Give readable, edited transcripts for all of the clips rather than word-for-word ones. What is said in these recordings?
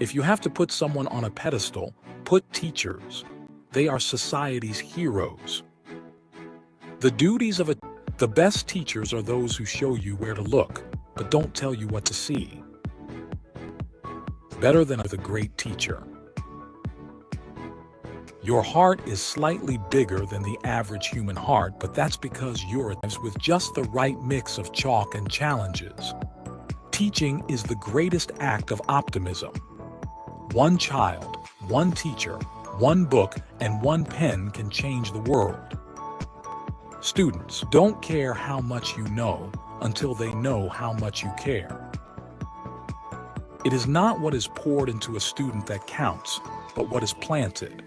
If you have to put someone on a pedestal, put teachers. They are society's heroes. The duties of the best teachers are those who show you where to look, but don't tell you what to see. Better than the great teacher. Your heart is slightly bigger than the average human heart, but that's because you're with just the right mix of chalk and challenges. Teaching is the greatest act of optimism. One child, one teacher, one book, and one pen can change the world. Students don't care how much you know until they know how much you care. It is not what is poured into a student that counts, but what is planted.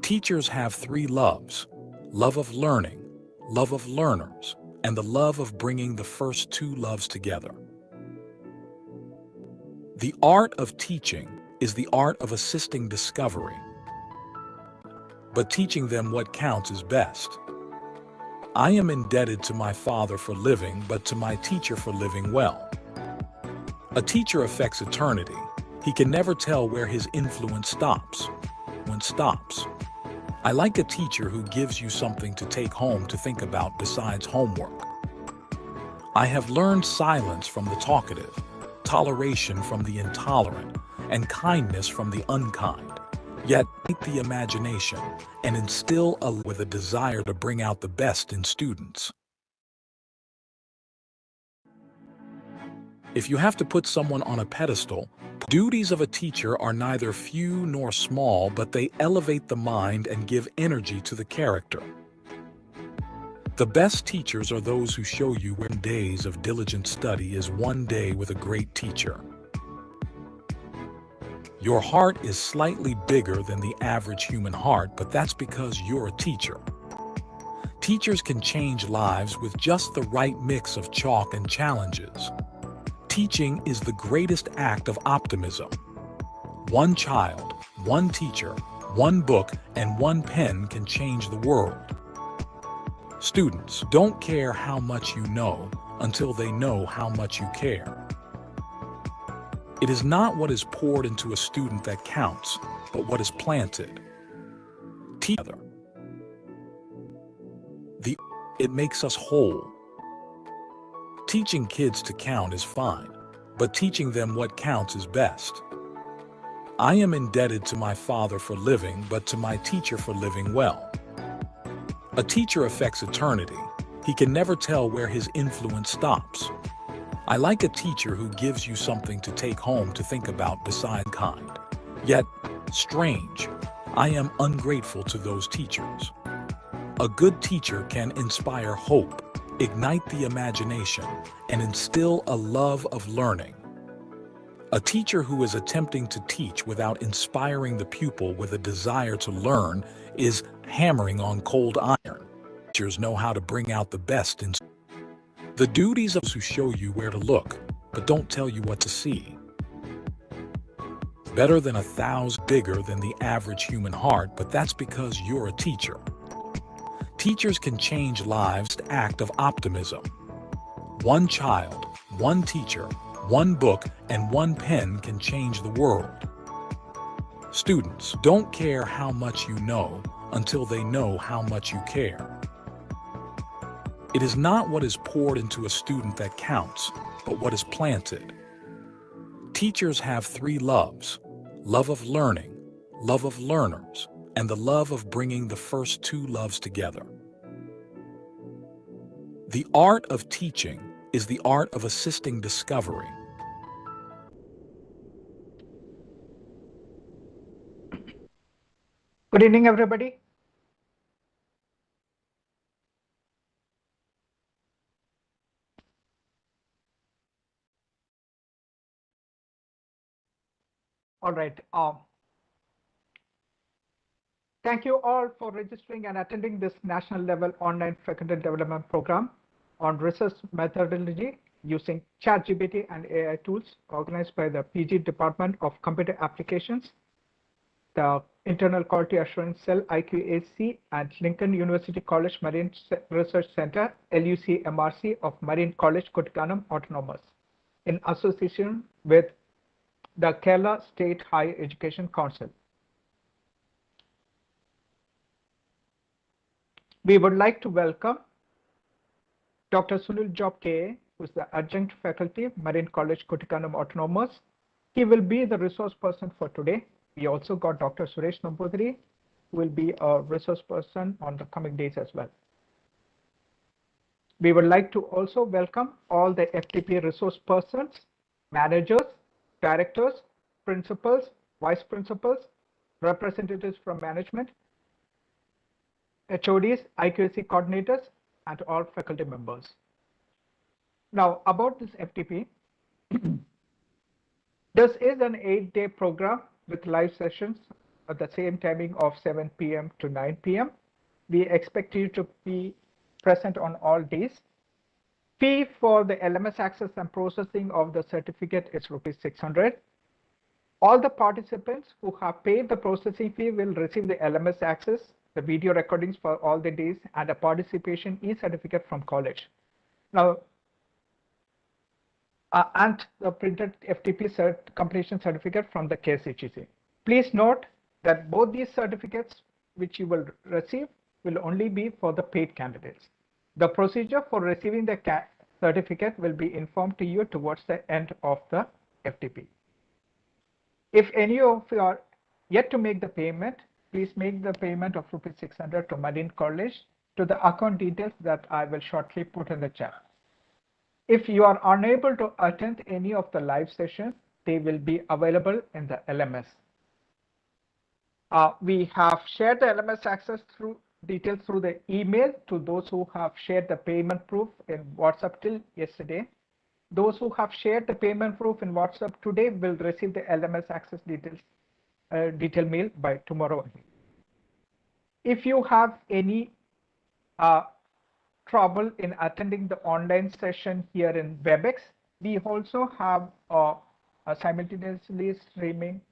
Teachers have three loves: love of learning, love of learners, and the love of bringing the first two loves together. The art of teaching is the art of assisting discovery, but teaching them what counts is best. I am indebted to my father for living, but to my teacher for living well. A teacher affects eternity. He can never tell where his influence stops. I like a teacher who gives you something to take home to think about besides homework. I have learned silence from the talkative, toleration from the intolerant, and kindness from the unkind. Yet, the imagination and instill with a desire to bring out the best in students. If you have to put someone on a pedestal, duties of a teacher are neither few nor small, but they elevate the mind and give energy to the character. The best teachers are those who show you where days of diligent study is one day with a great teacher. Your heart is slightly bigger than the average human heart, but that's because you're a teacher. Teachers can change lives with just the right mix of chalk and challenges. Teaching is the greatest act of optimism. One child, one teacher, one book, and one pen can change the world. Students don't care how much you know until they know how much you care. It is not what is poured into a student that counts, but what is planted. Together. It makes us whole. Teaching kids to count is fine, but teaching them what counts is best. I am indebted to my father for living, but to my teacher for living well. A teacher affects eternity. He can never tell where his influence stops. I like a teacher who gives you something to take home to think about besides kind. Yet, strange, I am ungrateful to those teachers. A good teacher can inspire hope, ignite the imagination, and instill a love of learning. A teacher who is attempting to teach without inspiring the pupil with a desire to learn is hammering on cold iron. Teachers know how to bring out the best in the duties of those who show you where to look, but don't tell you what to see. Better than 1,000, bigger than the average human heart, but that's because you're a teacher. Teachers can change lives. Act of optimism. One child, one teacher, one book, and one pen can change the world. Students don't care how much you know until they know how much you care. It is not what is poured into a student that counts, but what is planted. Teachers have three loves: love of learning, love of learners, and the love of bringing the first two loves together. The art of teaching is the art of assisting discovery. Good evening, everybody. All right. Thank you all for registering and attending this national level online faculty development program on research methodology using ChatGPT and AI tools organized by the PG Department of Computer Applications, the Internal Quality Assurance Cell 𝐼QAC at Lincoln University College Marian Research Center LUC-MRC of Marian College Kuttikanam Autonomous in association with the Kerala State Higher Education Council. We would like to welcome Dr. 𝐸𝐴𝐻𝐿𝐵𝐻𝐿𝐴, who is the adjunct faculty, Marian College Kuttikanam Autonomous. He will be the resource person for today. We also got Dr. Suresh Nambudiri, who will be a resource person on the coming days as well. We would like to also welcome all the FDP resource persons, managers, directors, principals, vice principals, representatives from management, HODs, IQAC coordinators, and all faculty members. Now, about this FDP, this is an 8-day program with live sessions at the same timing of 7 p.m. to 9 p.m. We expect you to be present on all days. Fee for the LMS access and processing of the certificate is ₹600. All the participants who have paid the processing fee will receive the LMS access, the video recordings for all the days, and a participation e-certificate from college. Now, and the printed FTP completion certificate from the KSHEC. Please note that both these certificates which you will receive will only be for the paid candidates. The procedure for receiving the certificate will be informed to you towards the end of the FTP. If any of you are yet to make the payment, please make the payment of ₹600 to Marian College to the account details that I will shortly put in the chat. If you are unable to attend any of the live sessions, they will be available in the LMS. We have shared the LMS access details through the email to those who have shared the payment proof in WhatsApp till yesterday. Those who have shared the payment proof in WhatsApp today will receive the LMS access details, detail mail by tomorrow. If you have any trouble in attending the online session here in WebEx, we also have a simultaneously streaming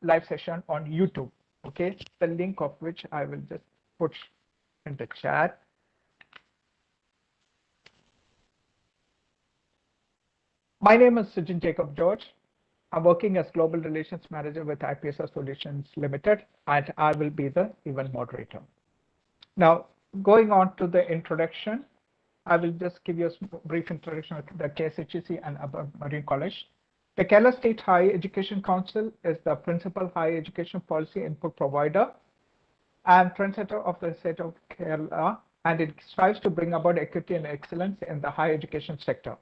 live session on YouTube. Okay, the link of which I will just put in the chat. My name is 𝐻𝐚𝐲. I'm working as Global Relations Manager with IPSR Solutions Limited, and I will be the event moderator. Now, going on to the introduction, I will just give you a brief introduction to the KSHEC and about Marian College. The Kerala State Higher Education Council is the principal higher education policy input provider and trendsetter of the state of Kerala, and it strives to bring about equity and excellence in the higher education sector.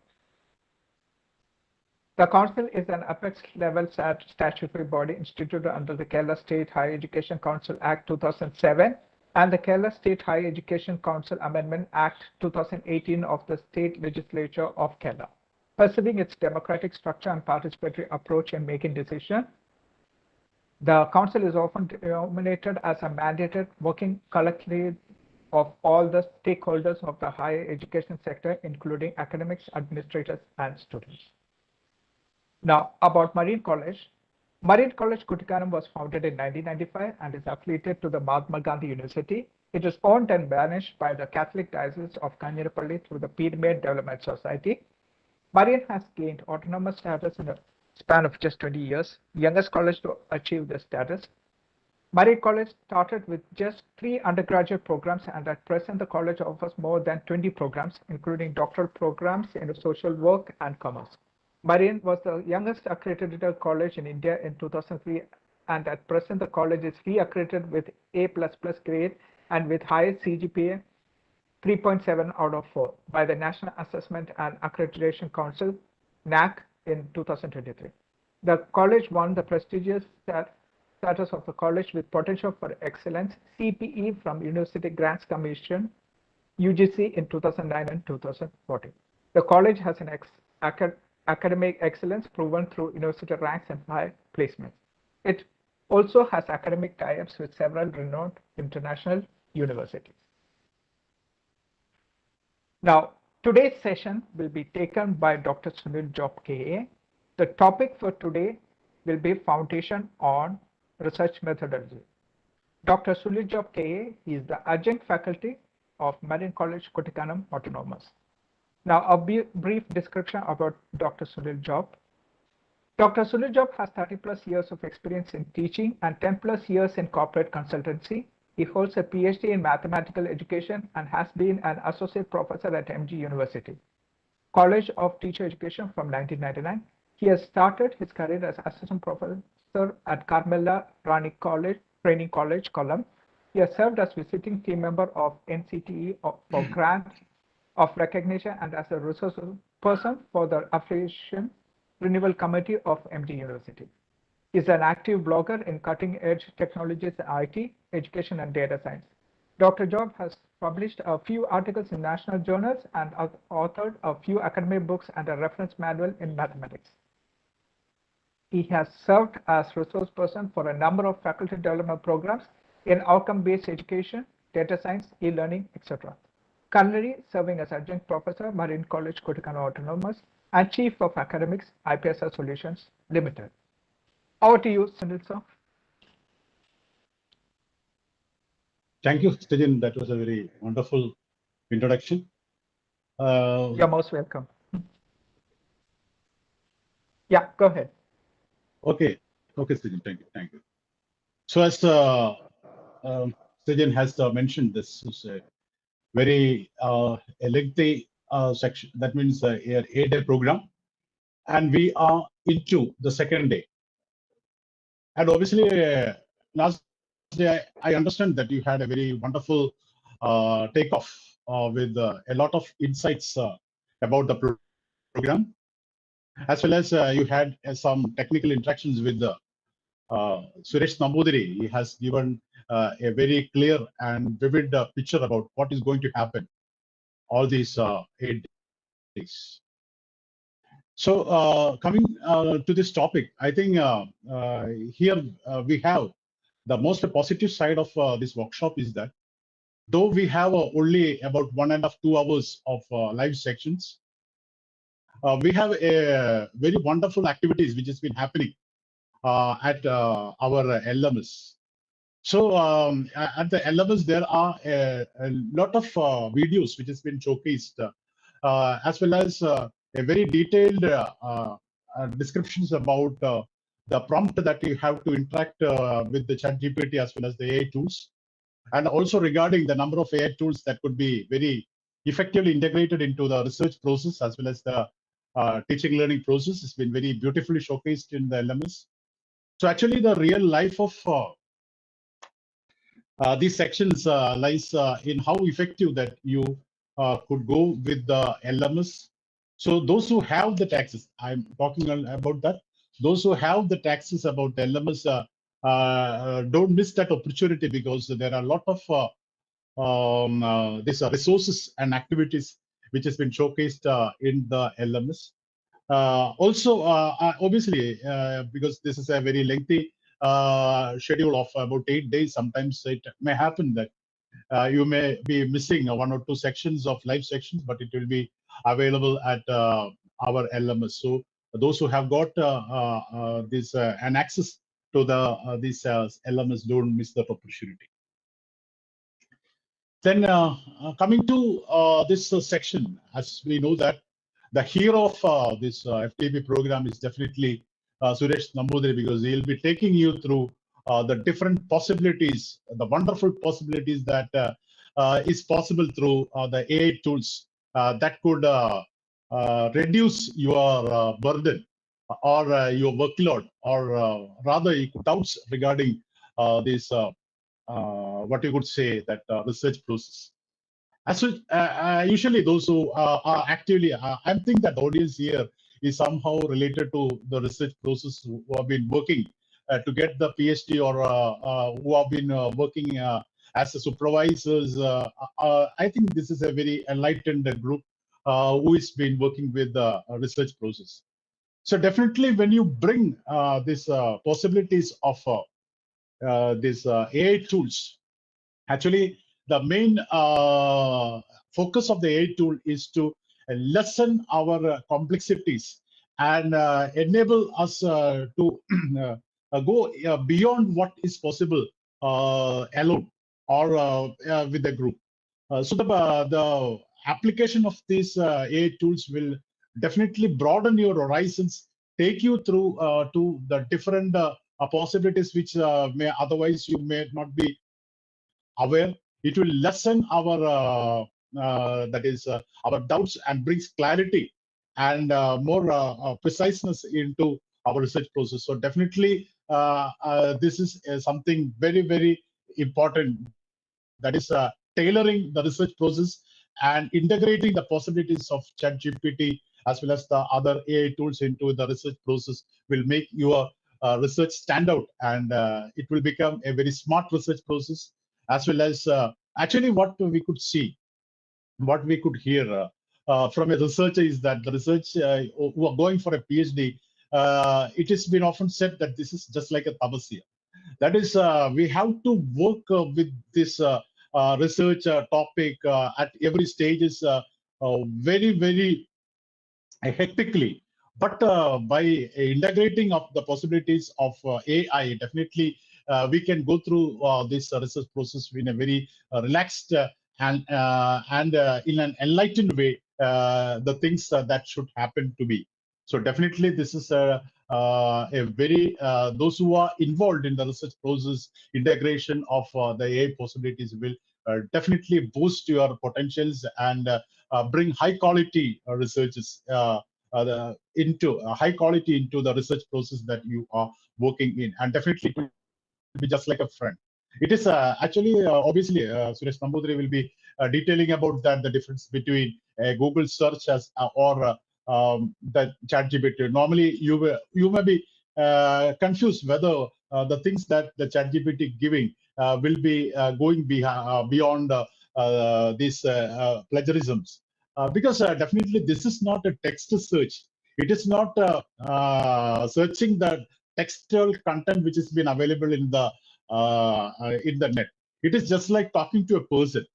The Council is an apex level statutory body instituted under the Kerala State Higher Education Council Act 2007 and the Kerala State Higher Education Council Amendment Act 2018 of the State Legislature of Kerala. Pursuing its democratic structure and participatory approach in making decisions, the Council is often denominated as a mandated working collective of all the stakeholders of the higher education sector, including academics, administrators, and students. Now, about Marian College. Marian College Kuttikanam was founded in 1995 and is affiliated to the Mahatma Gandhi University. It is owned and managed by the Catholic Diocese of Kanyarapalli through the Pyramid Development Society. Marian has gained autonomous status in a span of just 20 years, youngest college to achieve this status. Marian College started with just 3 undergraduate programs, and at present the college offers more than 20 programs, including doctoral programs in social work and commerce. Marian was the youngest accredited college in India in 2003, and at present the college is re-accredited with A++ grade and with highest CGPA 3.7 out of 4 by the National Assessment and Accreditation Council, NAC, in 2023. The college won the prestigious status of the college with potential for excellence, CPE, from University Grants Commission, UGC, in 2009 and 2014. The college has an academic excellence proven through university ranks and high placements. It also has academic tie-ups with several renowned international universities. Now, today's session will be taken by Dr. 𝐸𝐴𝐻𝐿𝐵𝐻𝐿𝐴. The topic for today will be Foundation on Research Methodology. Dr. 𝐸𝐴𝐻𝐿𝐵𝐻𝐿𝐴 is the adjunct faculty of Marian College Kuttikanam Autonomous. Now, a brief description about Dr. 𝐸𝐴𝐻𝐿𝐵𝐻𝐿𝐴. Dr. Sunil Job has 30 plus years of experience in teaching and 10 plus years in corporate consultancy. He holds a PhD in mathematical education and has been an associate professor at MG University College of Teacher Education from 1999. He has started his career as assistant professor at Carmela Rani College, Training College, Kollam. He has served as visiting team member of NCTE for grant of recognition and as a resource person for the Affiliation Renewal Committee of MD University. He is an active blogger in cutting-edge technologies in IT, education, and data science. Dr. Job has published a few articles in national journals and authored a few academic books and a reference manual in mathematics. He has served as resource person for a number of faculty development programs in outcome-based education, data science, e-learning, etc. Currently serving as adjunct professor, Marian College Kuttikanam Autonomous, and Chief of Academics, IPSR Solutions Limited. Over to you, Sunil sir. Thank you, Sejin. That was a very wonderful introduction. You're most welcome. Yeah, go ahead. Okay, Sejin. Thank you. So as Sejin has mentioned, this is a very a lengthy section. That means a 8-day program, and we are into the second day. And obviously, last day I understand that you had a very wonderful takeoff with a lot of insights about the program, as well as you had some technical interactions with Suresh Nambudiri. He has given a very clear and vivid picture about what is going to happen all these 8 days. So coming to this topic, I think here we have the most positive side of this workshop is that though we have only about 1.5 to 2 hours of live sections, we have a very wonderful activities which has been happening at our LMS. So at the LMS, there are a lot of videos which has been showcased, as well as a very detailed descriptions about the prompt that you have to interact with the ChatGPT as well as the AI tools, and also regarding the number of AI tools that could be very effectively integrated into the research process as well as the teaching learning process. Has been very beautifully showcased in the LMS. So actually, the real life of these sections lies in how effective that you could go with the LMS. So those who have the taxes, I'm talking about that. Those who have the taxes about the LMS, don't miss that opportunity, because there are a lot of these resources and activities which has been showcased in the LMS. Also, obviously, because this is a very lengthy schedule of about 8 days, sometimes it may happen that you may be missing 1 or 2 sections of live sections, but it will be available at our LMS. So those who have got this an access to the this LMS, don't miss that opportunity. Then coming to this section, as we know that the hero of this FDP program is definitely Suresh Nambudiri, because he'll be taking you through the different possibilities, the wonderful possibilities that is possible through the AI tools that could reduce your burden or your workload, or rather doubts regarding this what you could say that research process. As so, usually those who are actively, I think that the audience here is somehow related to the research process, who have been working to get the PhD, or who have been working as a supervisors. I think this is a very enlightened group who has been working with the research process. So definitely when you bring these possibilities of these AI tools, actually, the main focus of the AI tool is to lessen our complexities and enable us to go beyond what is possible alone or with a group. So the application of these AI tools will definitely broaden your horizons take you through to the different possibilities which may otherwise you may not be aware. It will lessen our our doubts and brings clarity and more preciseness into our research process. So definitely this is something very important, that is tailoring the research process and integrating the possibilities of ChatGPT as well as the other AI tools into the research process will make your research stand out, and it will become a very smart research process, as well as actually what we could see, what we could hear from a researcher is that the research who are going for a PhD, it has been often said that this is just like a tabasya. That is, we have to work with this research topic at every stages very hectically. But by integrating of the possibilities of AI, definitely we can go through this research process in a very relaxed and in an enlightened way, the things that should happen to be. So definitely this is a very those who are involved in the research process, integration of the AI possibilities will definitely boost your potentials and bring high quality researches into high quality into the research process that you are working in, and definitely it will be just like a friend. It is actually obviously Suresh Nambudiri will be detailing about that, the difference between Google search as or the ChatGPT. Normally you may be confused whether the things that the ChatGPT giving will be going beyond these plagiarisms. Because definitely this is not a text search. It is not searching the textual content which has been available in the net. It is just like talking to a person,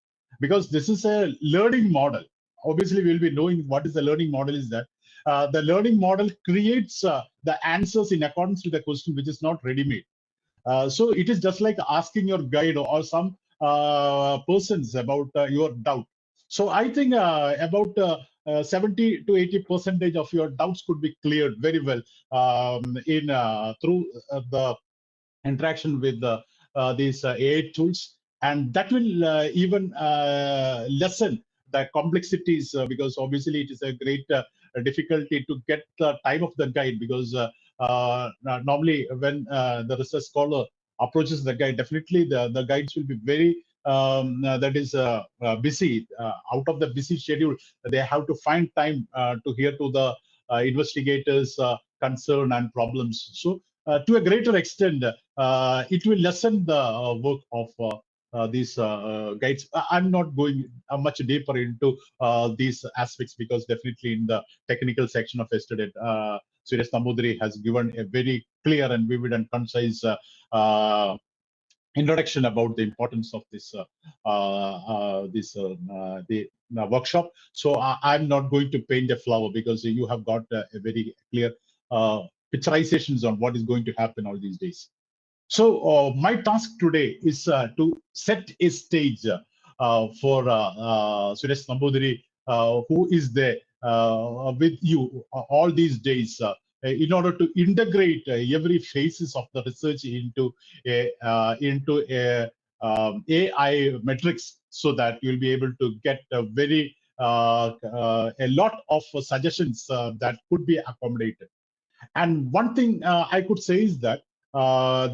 because this is a learning model. Obviously, we'll be knowing what is the learning model is that. The learning model creates the answers in accordance with the question, which is not ready-made. So it is just like asking your guide or some persons about your doubt. So I think about 70 to 80% of your doubts could be cleared very well in through the interaction with these AI tools, and that will even lessen the complexities because obviously it is a great difficulty to get the time of the guide, because normally when the research scholar approaches the guide, definitely the guides will be very that is busy. Out of the busy schedule, they have to find time to hear to the investigators' concern and problems. So to a greater extent, it will lessen the work of these guides. I'm not going much deeper into these aspects, because definitely in the technical section of yesterday, Suresh Nambudiri has given a very clear and vivid and concise introduction about the importance of this workshop. So I'm not going to paint a flower, because you have got a very clear picturizations on what is going to happen all these days. So my task today is to set a stage for Suresh Nambudiri, who is there with you all these days, in order to integrate every phases of the research into a AI metrics, so that you'll be able to get a very a lot of suggestions that could be accommodated. And one thing I could say is that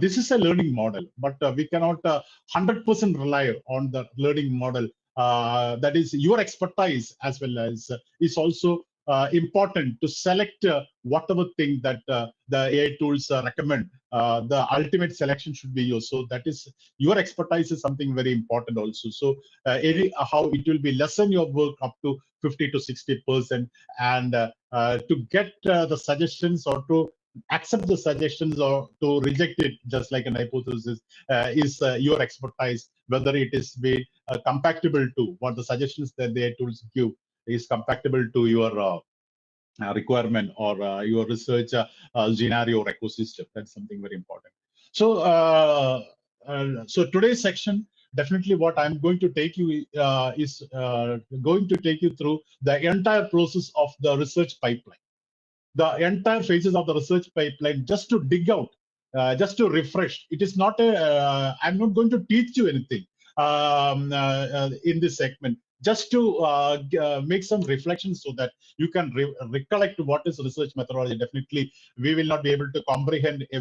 this is a learning model, but we cannot 100% rely on the learning model. That is your expertise, as well as is also important to select whatever thing that the AI tools recommend. The ultimate selection should be yours. So that is your expertise is something very important also. So how it will be lessen your work up to 50 to 60%, and to get the suggestions, or to accept the suggestions, or to reject it, just like an hypothesis, is your expertise, whether it is be compatible to what the suggestions that the tools give is compatible to your requirement, or your research scenario or ecosystem. That's something very important. So so today's section, definitely what I'm going to take you is going to take you through the entire process of the research pipeline. the entire phases of the research pipeline just to dig out, just to refresh. It is not a, I'm not going to teach you anything in this segment, just to make some reflections so that you can recollect what is research methodology. Definitely, we will not be able to comprehend a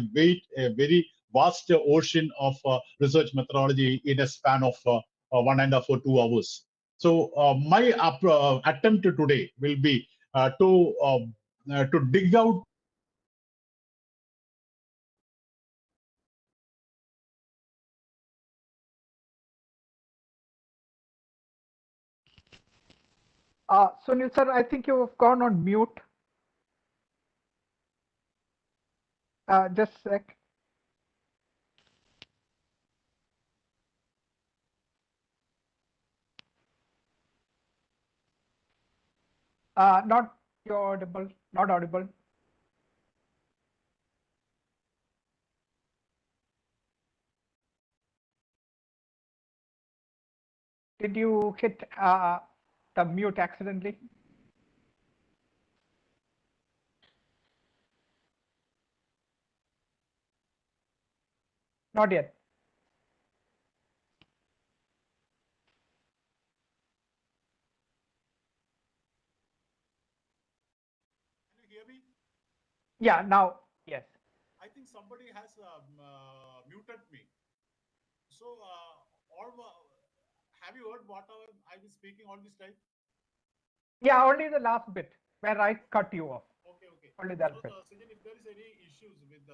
very vast ocean of research methodology in a span of 1.5 or 2 hours. So my attempt today will be to dig out Sunil sir, I think you have gone on mute. Just a sec. Not audible. Not audible. Did you hit the mute accidentally? Not yet. Can you hear me? Yeah, now, yes. I think somebody has muted me. So, have you heard what I was speaking all this time? Yeah, only the last bit where I cut you off. Okay, okay. Only that So, bit. Sajjan, if there is any issues with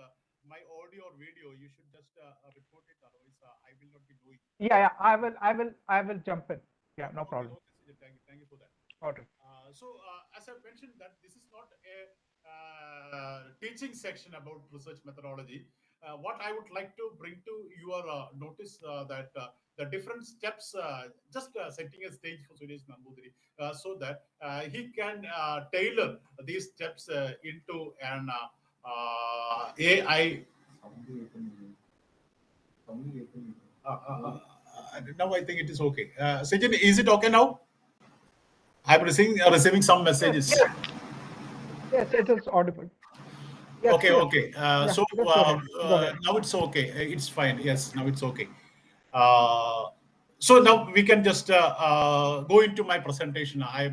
my audio or video, you should just report it. Otherwise, I will not be doing. Yeah, I will jump in. Yeah, no problem. Okay, Sajjan, thank you for that. Okay. So, as I mentioned, that this is not a teaching section about research methodology. What I would like to bring to your notice that the different steps, just setting a stage for Suresh Nambudiri, so that he can tailor these steps into an AI. Now I think it is okay. Sajjan, is it okay now? I'm receiving some messages. Yes, it is audible. Yes, Okay, yes. okay. Yeah, So let's go ahead. Go ahead. now it's okay. It's fine. Yes, now it's okay. So now we can just go into my presentation. I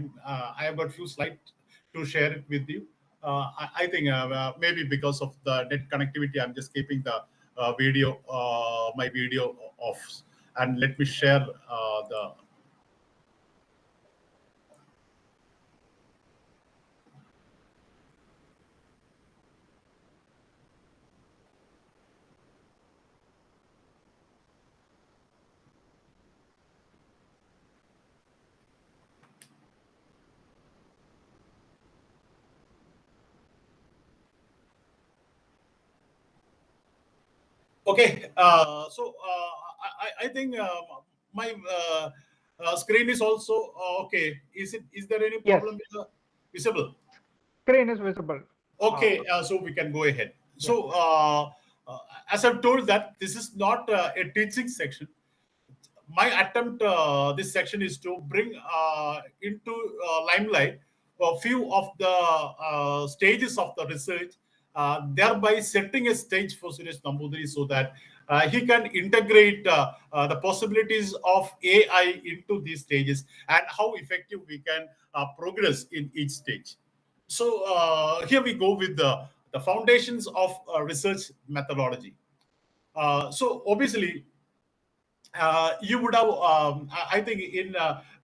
have got few slides to share it with you. I think maybe because of the net connectivity, I'm just keeping the video, my video off, and let me share the. Okay, so I think my screen is also okay. Is there any Yes, problem with the visible? screen is visible. Okay, so we can go ahead. Yeah. So as I've told that this is not a teaching section. My attempt this section is to bring into limelight a few of the stages of the research, thereby setting a stage for Suresh Nambudiri so that he can integrate the possibilities of AI into these stages and how effective we can progress in each stage. So here we go with the foundations of research methodology. So obviously, you would have, I think in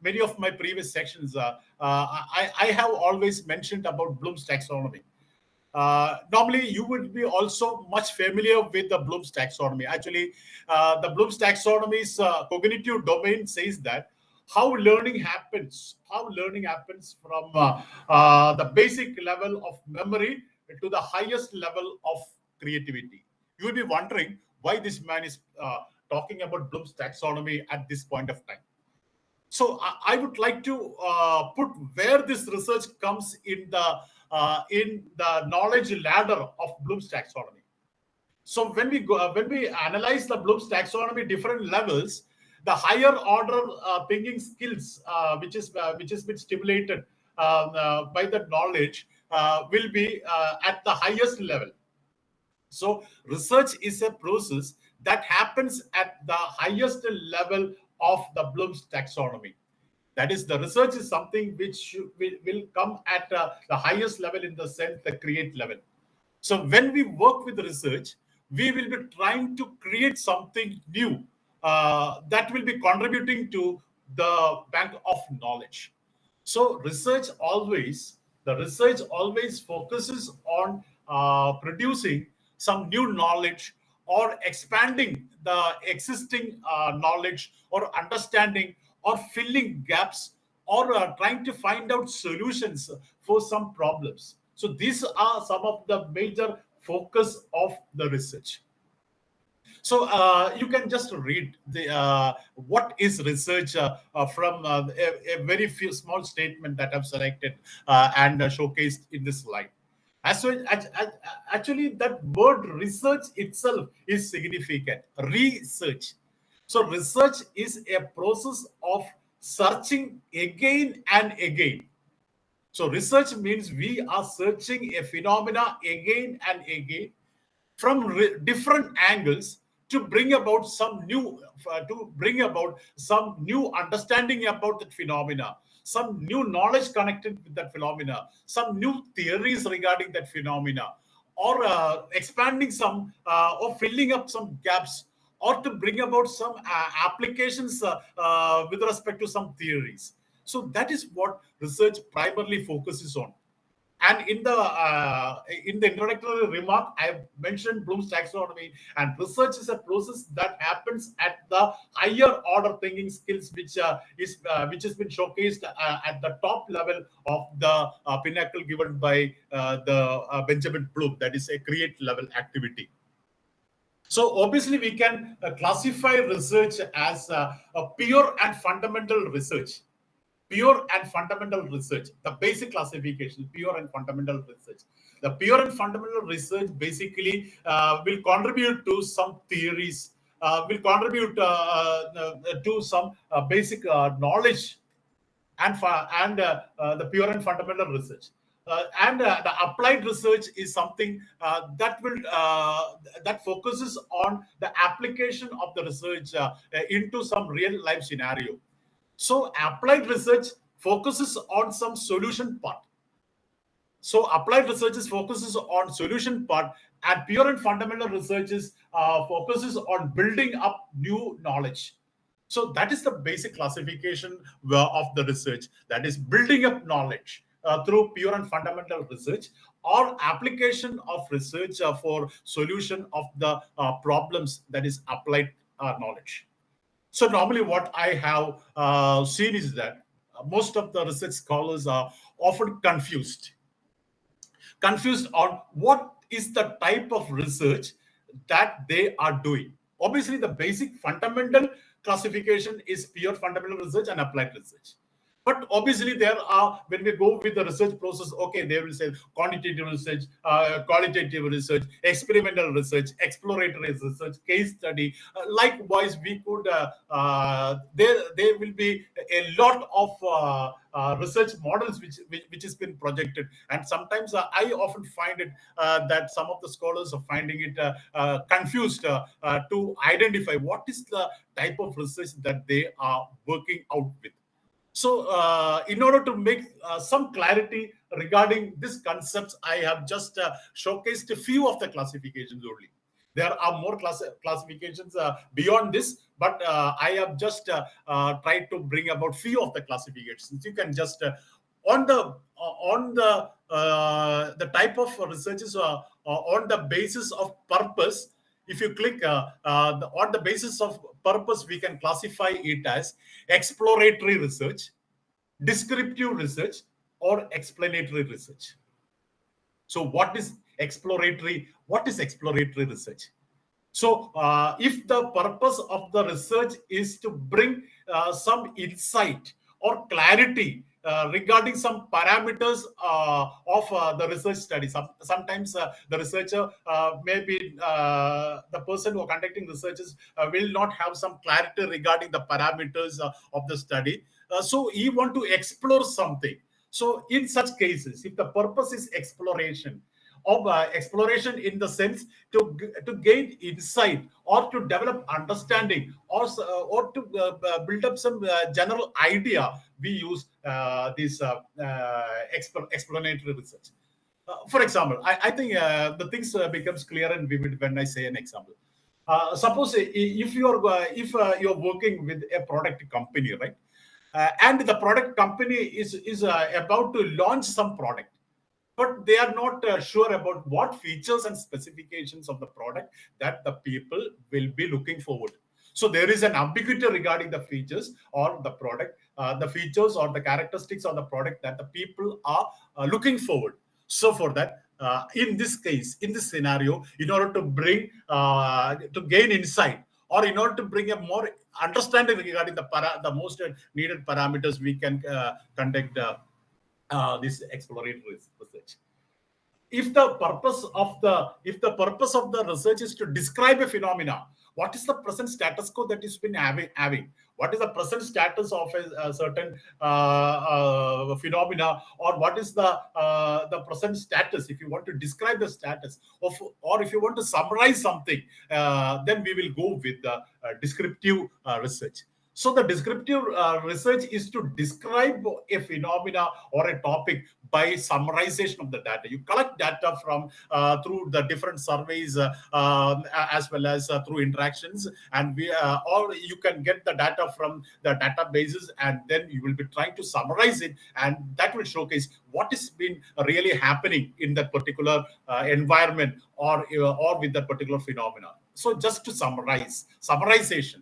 many of my previous sections, I have always mentioned about Bloom's taxonomy. Normally, you would be also much familiar with the Bloom's taxonomy. Actually, the Bloom's taxonomy's cognitive domain says that how learning happens from the basic level of memory to the highest level of creativity. You will be wondering why this man is talking about Bloom's taxonomy at this point of time. So I would like to put where this research comes in the knowledge ladder of Bloom's taxonomy. So when we analyze the Bloom's taxonomy different levels, the higher order thinking skills, which is been stimulated by the knowledge, will be at the highest level. So research is a process that happens at the highest level of the Bloom's taxonomy. That is, the research is something which will come at the highest level, in the sense the create level. So when we work with research, we will be trying to create something new that will be contributing to the bank of knowledge. So the research always focuses on producing some new knowledge, or expanding the existing knowledge, or understanding, or filling gaps, or trying to find out solutions for some problems. So these are some of the major focus of the research. So you can just read the what is research from a very few small statement that I've selected and showcased in this slide. Actually, that word research itself is significant. Research. So research is a process of searching again and again. So research means we are searching a phenomena again and again from different angles to bring about some new understanding about that phenomena, some new knowledge connected with that phenomena, some new theories regarding that phenomena, or expanding some or filling up some gaps, or to bring about some applications with respect to some theories. So that is what research primarily focuses on. And in the introductory remark, I mentioned Bloom's taxonomy, and research is a process that happens at the higher order thinking skills, which has been showcased at the top level of the pinnacle given by the Benjamin Bloom. That is a create level activity. So obviously, we can classify research as a pure and fundamental research. Pure and fundamental research, the basic classification, pure and fundamental research. The pure and fundamental research basically will contribute to some theories, will contribute to some basic knowledge, and the pure and fundamental research. And the applied research is something that focuses on the application of the research into some real life scenario. So applied research focuses on some solution part. So applied research focuses on solution part, and pure and fundamental research focuses on building up new knowledge. So that is the basic classification of the research, that is building up knowledge through pure and fundamental research, or application of research for solution of the problems, that is applied knowledge. So normally what I have seen is that most of the research scholars are often confused on what is the type of research that they are doing. Obviously, the basic fundamental classification is pure fundamental research and applied research. But obviously, there are, when we go with the research process, okay, they will say quantitative research, qualitative research, experimental research, exploratory research, case study. Likewise, we could, there will be a lot of research models which has been projected. And sometimes I often find it that some of the scholars are finding it confused to identify what is the type of research that they are working out with. So in order to make some clarity regarding these concepts, I have just showcased a few of the classifications only. There are more classifications beyond this, but I have just tried to bring about few of the classifications. You can just on the type of researches on the basis of purpose. If you click on the basis of purpose, we can classify it as exploratory research, descriptive research, or explanatory research. So what is exploratory? What is exploratory research? So if the purpose of the research is to bring some insight or clarity regarding some parameters of the research study. Sometimes the researcher, maybe the person who are conducting researches will not have some clarity regarding the parameters of the study. So he want to explore something. So in such cases, if the purpose is exploration, of exploration in the sense to gain insight or to develop understanding or to build up some general idea, we use this explanatory research. For example, I think the things becomes clear and vivid when I say an example. Suppose if you're working with a product company, right? And the product company is about to launch some product, but they are not sure about what features and specifications of the product that the people will be looking forward. So there is an ambiguity regarding the features or the product, the features or the characteristics of the product that the people are looking forward. So for that, in this case, in this scenario, in order to bring to gain insight, or in order to bring a more understanding regarding the most needed parameters, we can conduct this exploratory research. If the purpose of the research is to describe a phenomena, what is the present status quo that it's been having? What is the present status of a certain phenomena, or what is the present status? If you want to describe the status of, or if you want to summarize something, then we will go with the descriptive research. So the descriptive research is to describe a phenomena or a topic by summarization of the data. You collect data from through the different surveys as well as through interactions, and or you can get the data from the databases, and then you will be trying to summarize it, and that will showcase what has been really happening in that particular environment or with that particular phenomena. So just to summarization,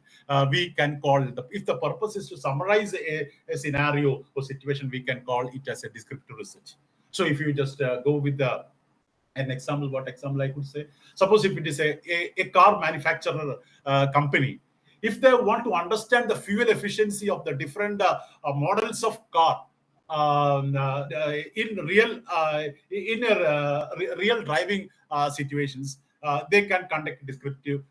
we can call if the purpose is to summarize a scenario or situation, we can call it as a descriptive research. So if you just go with an example, what example I could say? Suppose if it is a car manufacturer company, if they want to understand the fuel efficiency of the different models of car in real driving situations, they can conduct descriptive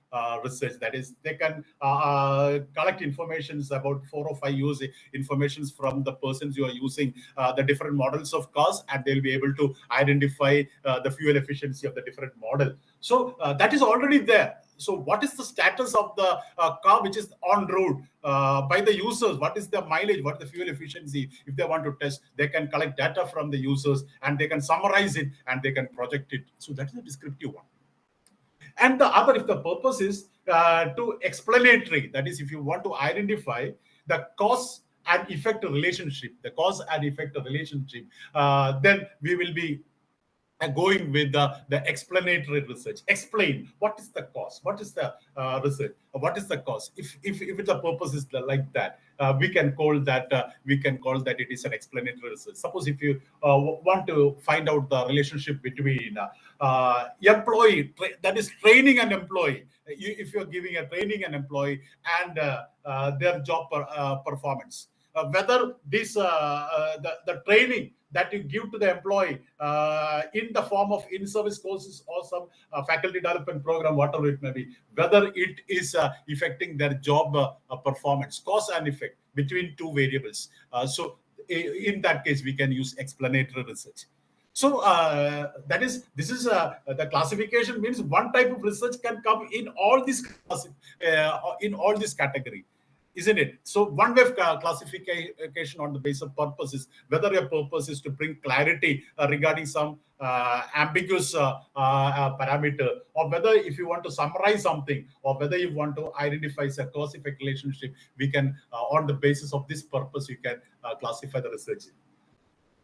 research. That is, they can collect informations about 4 or 5 use informations from the persons who are using the different models of cars, and they'll be able to identify the fuel efficiency of the different model. So that is already there. So what is the status of the car which is on road by the users? What is the mileage? What is the fuel efficiency? If they want to test, they can collect data from the users, and they can summarize it, and they can project it. So that is a descriptive one. And the other, if the purpose is to explanatory, that is, if you want to identify the cause and effect relationship, then we will be going with the explanatory research. Explain what is the cause, what is the research, what is the cause. If the purpose is like that, we can call that it is an explanatory research. Suppose if you want to find out the relationship between employee, that is training an employee. If you're giving a training an employee and their job performance, whether this the training that you give to the employee in the form of in-service courses or some faculty development program, whatever it may be, whether it is affecting their job performance, cause and effect between two variables. So in that case, we can use explanatory research. So this is the classification means one type of research can come in all these category, isn't it? So one way of classification on the basis of purpose is whether your purpose is to bring clarity regarding some ambiguous parameter, or whether if you want to summarize something, or whether you want to identify a cause-effect relationship, we can on the basis of this purpose, you can classify the research.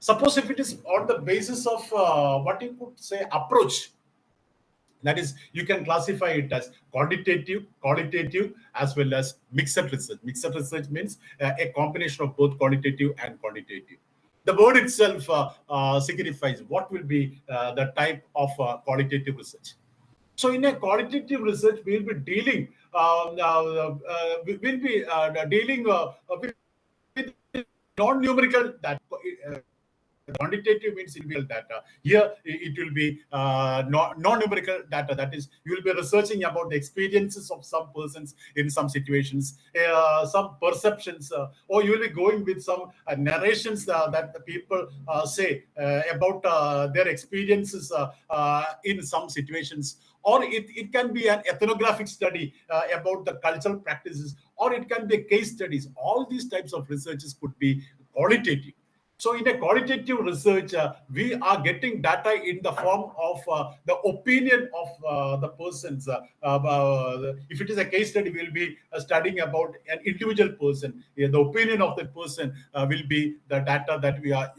Suppose if it is on the basis of what you could say approach, that is, you can classify it as quantitative, qualitative, as well as mixed research. Mixed research means a combination of both quantitative and quantitative. The word itself signifies what will be the type of qualitative research. So in a qualitative research, we'll be dealing with non-numerical data. Quantitative means it will be data. Here it will be non-numerical data. That is, you will be researching about the experiences of some persons in some situations, some perceptions, or you will be going with some narrations that the people say about their experiences in some situations. Or it can be an ethnographic study about the cultural practices, or it can be case studies. All these types of researches could be qualitative. So in a qualitative research, we are getting data in the form of the opinion of the persons. If it is a case study, we'll be studying about an individual person. The opinion of that person will be the data that we are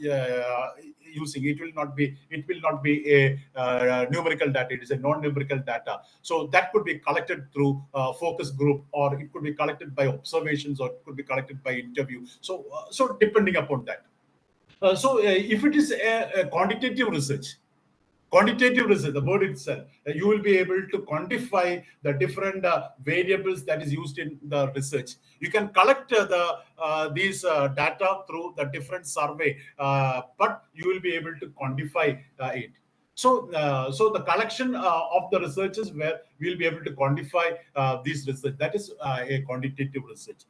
using. It will not be a numerical data. It is a non-numerical data. So that could be collected through focus group, or it could be collected by observations, or it could be collected by interview. So depending upon that. If it is a quantitative research, the word itself, you will be able to quantify the different variables that is used in the research. You can collect these data through the different survey, but you will be able to quantify it. So the collection of the researches where we will be able to quantify these research, that is a quantitative research.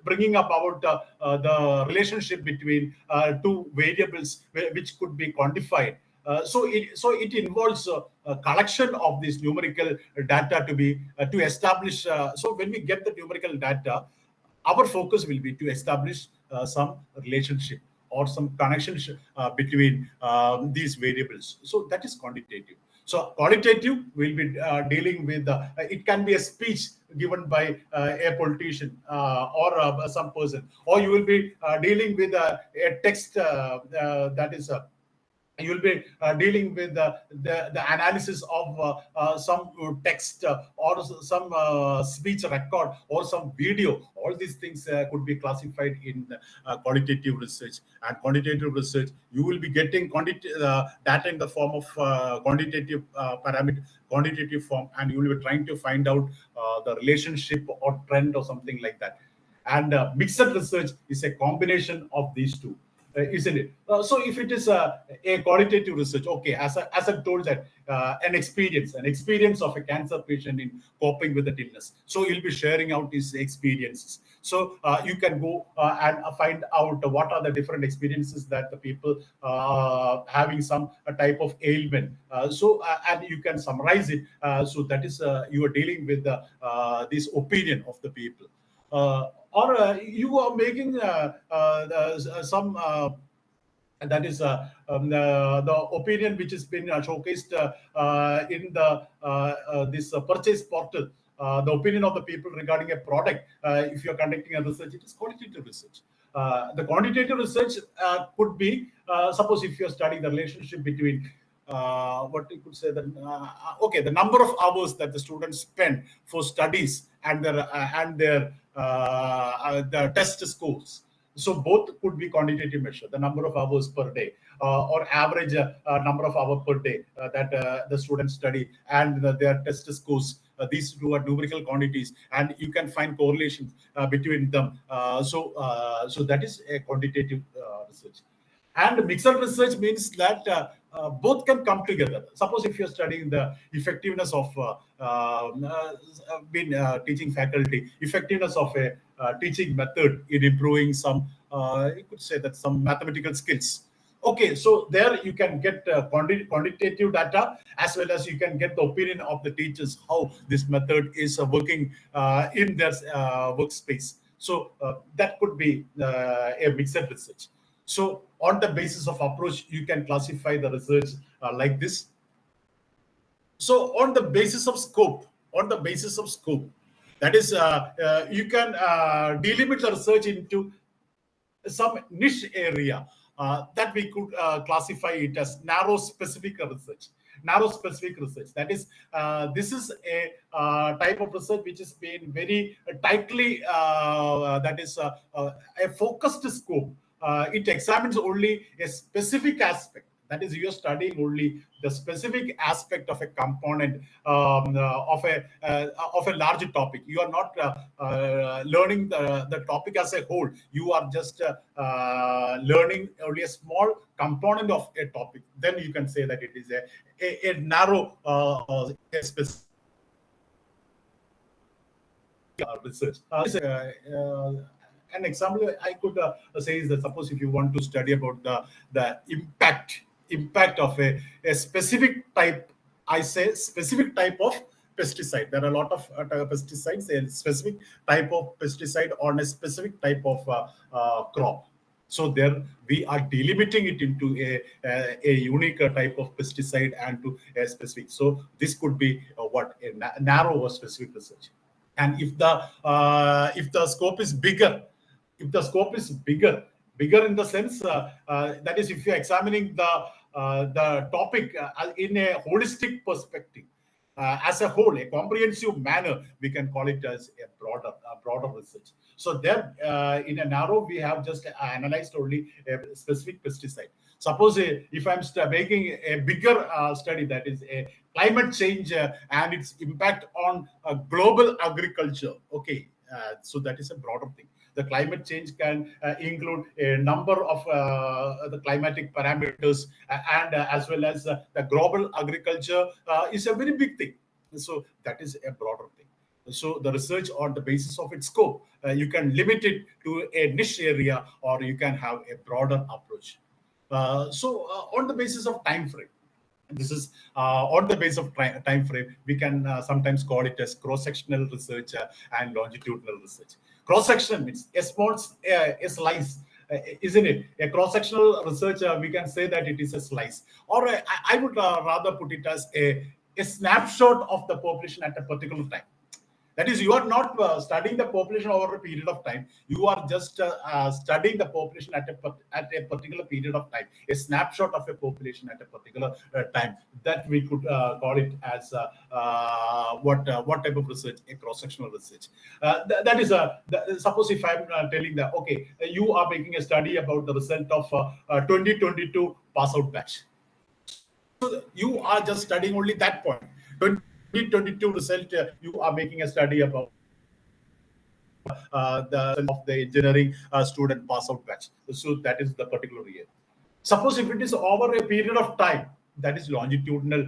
Bringing about the relationship between two variables which could be quantified. So it involves a collection of this numerical data to establish. So when we get the numerical data, our focus will be to establish some relationship or some connection between these variables. So that is quantitative. So qualitative will be dealing with, it can be a speech given by a politician or some person, or you will be dealing with a text that is you will be dealing with the analysis of some text or some speech record or some video. All these things could be classified in qualitative research. And quantitative research, you will be getting data in the form of quantitative parameter, quantitative form, and you will be trying to find out the relationship or trend or something like that. And mixed research is a combination of these two. Isn't it? So if it is a qualitative research, okay, as I told that an experience of a cancer patient in coping with the illness. So he'll be sharing out his experiences. So you can go and find out what are the different experiences that the people having some type of ailment. And you can summarize it. So that is you are dealing with this opinion of the people. Or you are making some that is the opinion which has been showcased in the this purchase portal. The opinion of the people regarding a product. If you are conducting a research, it is qualitative research. The quantitative research could be, suppose if you are studying the relationship between what you could say, that okay, the number of hours that the students spend for studies and their the test scores. So both could be quantitative measure, the number of hours per day or average number of hours per day that the students study and their test scores. These two are numerical quantities, and you can find correlations between them. So that is a quantitative research. And mixed research means that both can come together. Suppose if you're studying the effectiveness of teaching faculty, effectiveness of a teaching method in improving some, you could say that some mathematical skills. Okay, so there you can get quantitative data, as well as you can get the opinion of the teachers, how this method is working in their workspace. So that could be a mixed research. So on the basis of approach, you can classify the research like this. So on the basis of scope, that is, you can delimit the research into some niche area that we could classify it as narrow specific research. That is, this is a type of research which has been very tightly, that is a focused scope. It examines only a specific aspect. That is, you are studying only the specific aspect of a component of a larger topic. You are not learning the topic as a whole. You are just learning only a small component of a topic. Then you can say that it is a narrow specific research. An example I could say is that, suppose if you want to study about the impact of a specific type, I say specific type of pesticide. There are a lot of pesticides, a specific type of pesticide on a specific type of crop. So there we are delimiting it into a unique type of pesticide and to a specific. So this could be a narrow or specific research. And if the scope is bigger, in the sense that is, if you're examining the topic in a holistic perspective, as a whole, a comprehensive manner, we can call it as a broader research. So there, in a narrow, we have just analyzed only a specific pesticide. Suppose if I'm making a bigger study, that is a climate change and its impact on global agriculture. Okay, so that is a broader thing. The climate change can include a number of the climatic parameters, and as well as the global agriculture is a very big thing. So that is a broader thing. So the research on the basis of its scope, you can limit it to a niche area, or you can have a broader approach. On the basis of time frame, this is on the basis of time frame, we can sometimes call it as cross-sectional research and longitudinal research. Cross-section means a small a slice, isn't it? A cross-sectional research, we can say that it is a slice, or I would rather put it as a snapshot of the population at a particular time. That is, you are not studying the population over a period of time. You are just studying the population at a particular period of time, a snapshot of a population at a particular time. That we could call it as what type of research? A cross-sectional research. That is suppose if I'm telling that, okay, you are making a study about the result of 2022 pass-out batch. So you are just studying only that point. 2022 result, you are making a study about the engineering student pass out batch. So that is the particular year. Suppose if it is over a period of time, that is longitudinal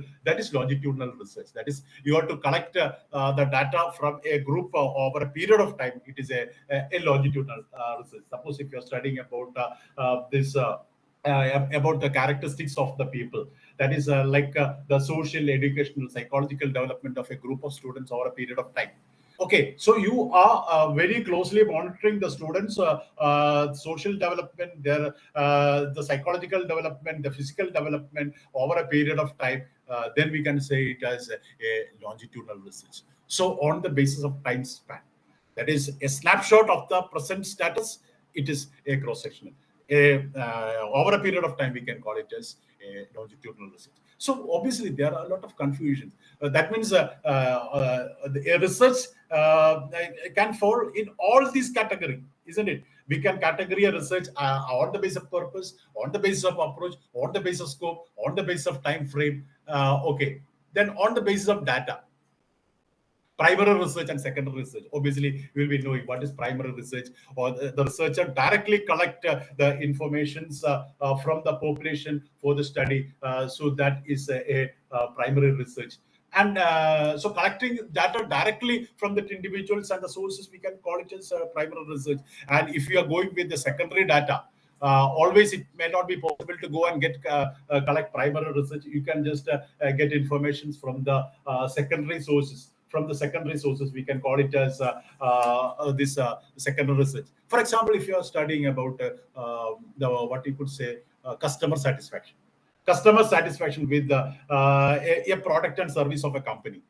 research. That is, you have to collect the data from a group over a period of time. It is a longitudinal research. Suppose if you are studying about about the characteristics of the people, that is like the social, educational, psychological development of a group of students over a period of time. Okay, so you are very closely monitoring the students' social development, their the psychological development, the physical development over a period of time. Then we can say it as a longitudinal research. So on the basis of time span, that is a snapshot of the present status, it is a cross-sectional. Over a period of time, we can call it as a longitudinal research. So obviously there are a lot of confusions. That means a research can fall in all these categories, isn't it? We can category a research on the basis of purpose, on the basis of approach, on the basis of scope, on the basis of time frame. Okay, then on the basis of data. Primary research and secondary research. Obviously, we will be knowing what is primary research, or the researcher directly collect the informations from the population for the study. So that is a primary research. And so collecting data directly from the individuals and the sources, we can call it as primary research. And if you are going with the secondary data, always it may not be possible to go and get collect primary research. You can just get informations from the secondary sources. From the secondary sources, we can call it as this secondary research. For example, if you are studying about what you could say customer satisfaction with a product and service of a company.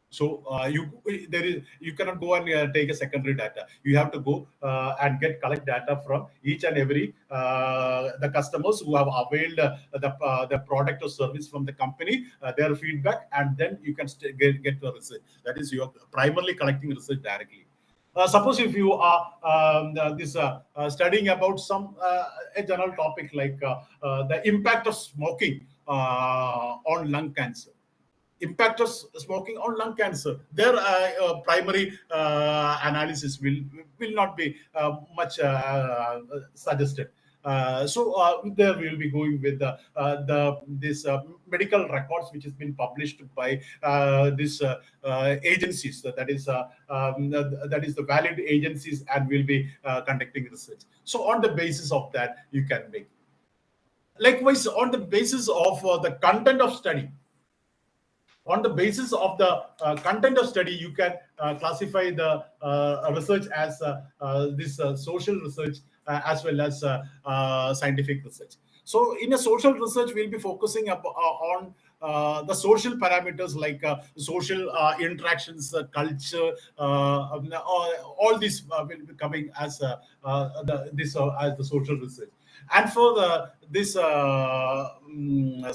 So you cannot go and take a secondary data. You have to go and collect data from each and every the customers who have availed the product or service from the company, their feedback, and then you can get the research. That is, you are primarily collecting research directly. Suppose if you are studying about some a general topic like the impact of smoking on lung cancer. Impact of smoking on lung cancer. Their primary analysis will not be much suggested. So there we will be going with this medical records which has been published by these agencies. That is the valid agencies, and will be conducting research. So on the basis of that, you can make. Likewise, on the basis of the content of study. On the basis of the content of study, you can classify the research as this social research as well as scientific research. So in a social research, we'll be focusing on the social parameters like social interactions, culture, all these will be coming as as the social research. And for this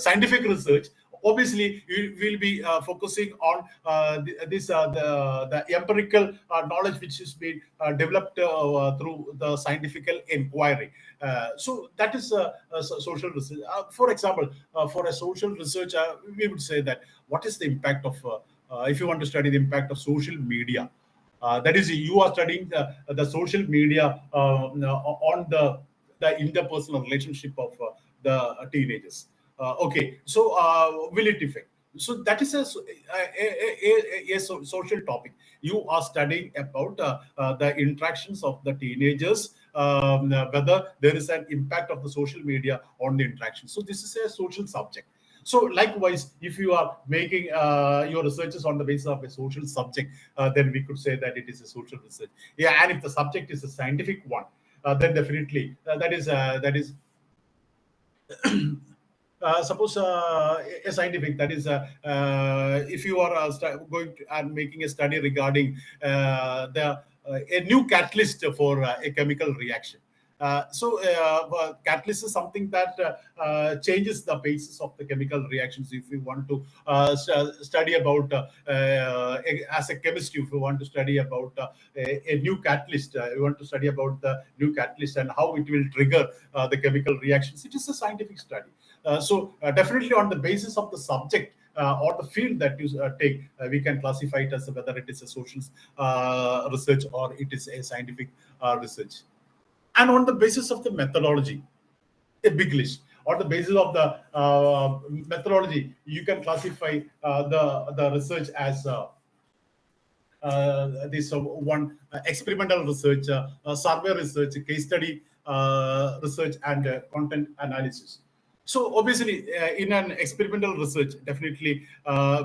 scientific research, obviously you will be focusing on the empirical knowledge which has been developed through the scientific inquiry. So that is social research. For example, for a social research, we would say that what is the impact of if you want to study the impact of social media, that is, you are studying the social media on the interpersonal relationship of the teenagers. Okay, so will it affect? So that is a social topic. You are studying about the interactions of the teenagers, whether there is an impact of the social media on the interaction. So this is a social subject. So likewise, if you are making your researches on the basis of a social subject, then we could say that it is a social research. Yeah, and if the subject is a scientific one, then definitely that is suppose a scientific, that is if you are going to and making a study regarding a new catalyst for a chemical reaction. Catalyst is something that changes the basis of the chemical reactions. If you want to study about as a chemist, if you want to study about a new catalyst, you want to study about the new catalyst and how it will trigger the chemical reactions. It is a scientific study. Definitely on the basis of the subject or the field that you take, we can classify it as whether it is a social research or it is a scientific research. And on the basis of the methodology, a big list. On the basis of the methodology, you can classify the research as this one experimental research, survey research, case study research, and content analysis. So obviously, in an experimental research, definitely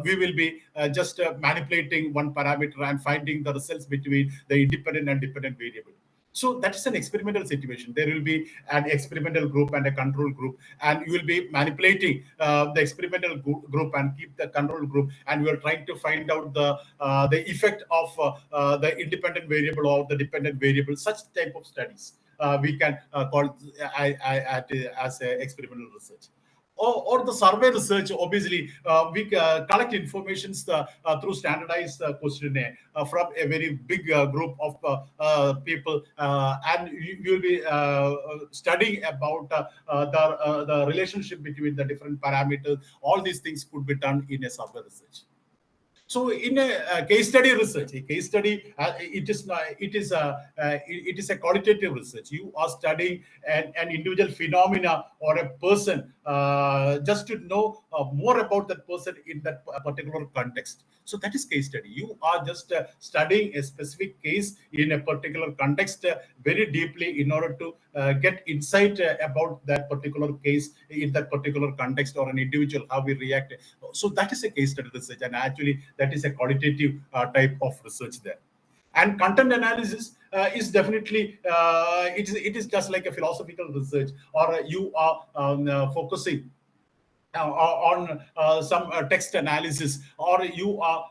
we will be just manipulating one parameter and finding the results between the independent and dependent variable. So that is an experimental situation. There will be an experimental group and a control group, and you will be manipulating the experimental group and keep the control group, and we are trying to find out the effect of the independent variable or the dependent variable. Such type of studies we can call as a experimental research. Or the survey research, obviously, we collect information through standardized questionnaire from a very big group of people, and you will be studying about the relationship between the different parameters. All these things could be done in a survey research. So in a case study research, a case study, it is a qualitative research. You are studying an individual phenomena or a person just to know more about that person in that particular context. So that is case study. You are just studying a specific case in a particular context very deeply in order to get insight about that particular case in that particular context, or an individual, how we react. So that is a case study research, and actually that is a qualitative type of research there. And content analysis is definitely it is just like a philosophical research, or you are focusing on some text analysis, or you are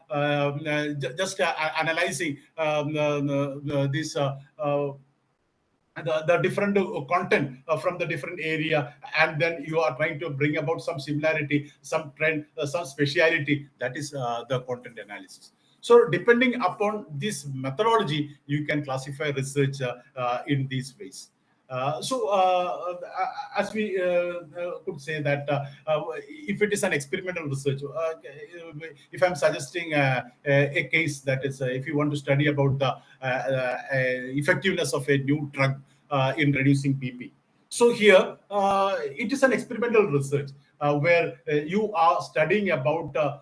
just analyzing this the different content from the different area, and then you are trying to bring about some similarity, some trend, some speciality. That is the content analysis. So depending upon this methodology, you can classify research in these ways. As we could say that if it is an experimental research, if I'm suggesting a case that is, if you want to study about the effectiveness of a new drug in reducing BP. So here, it is an experimental research where you are studying about the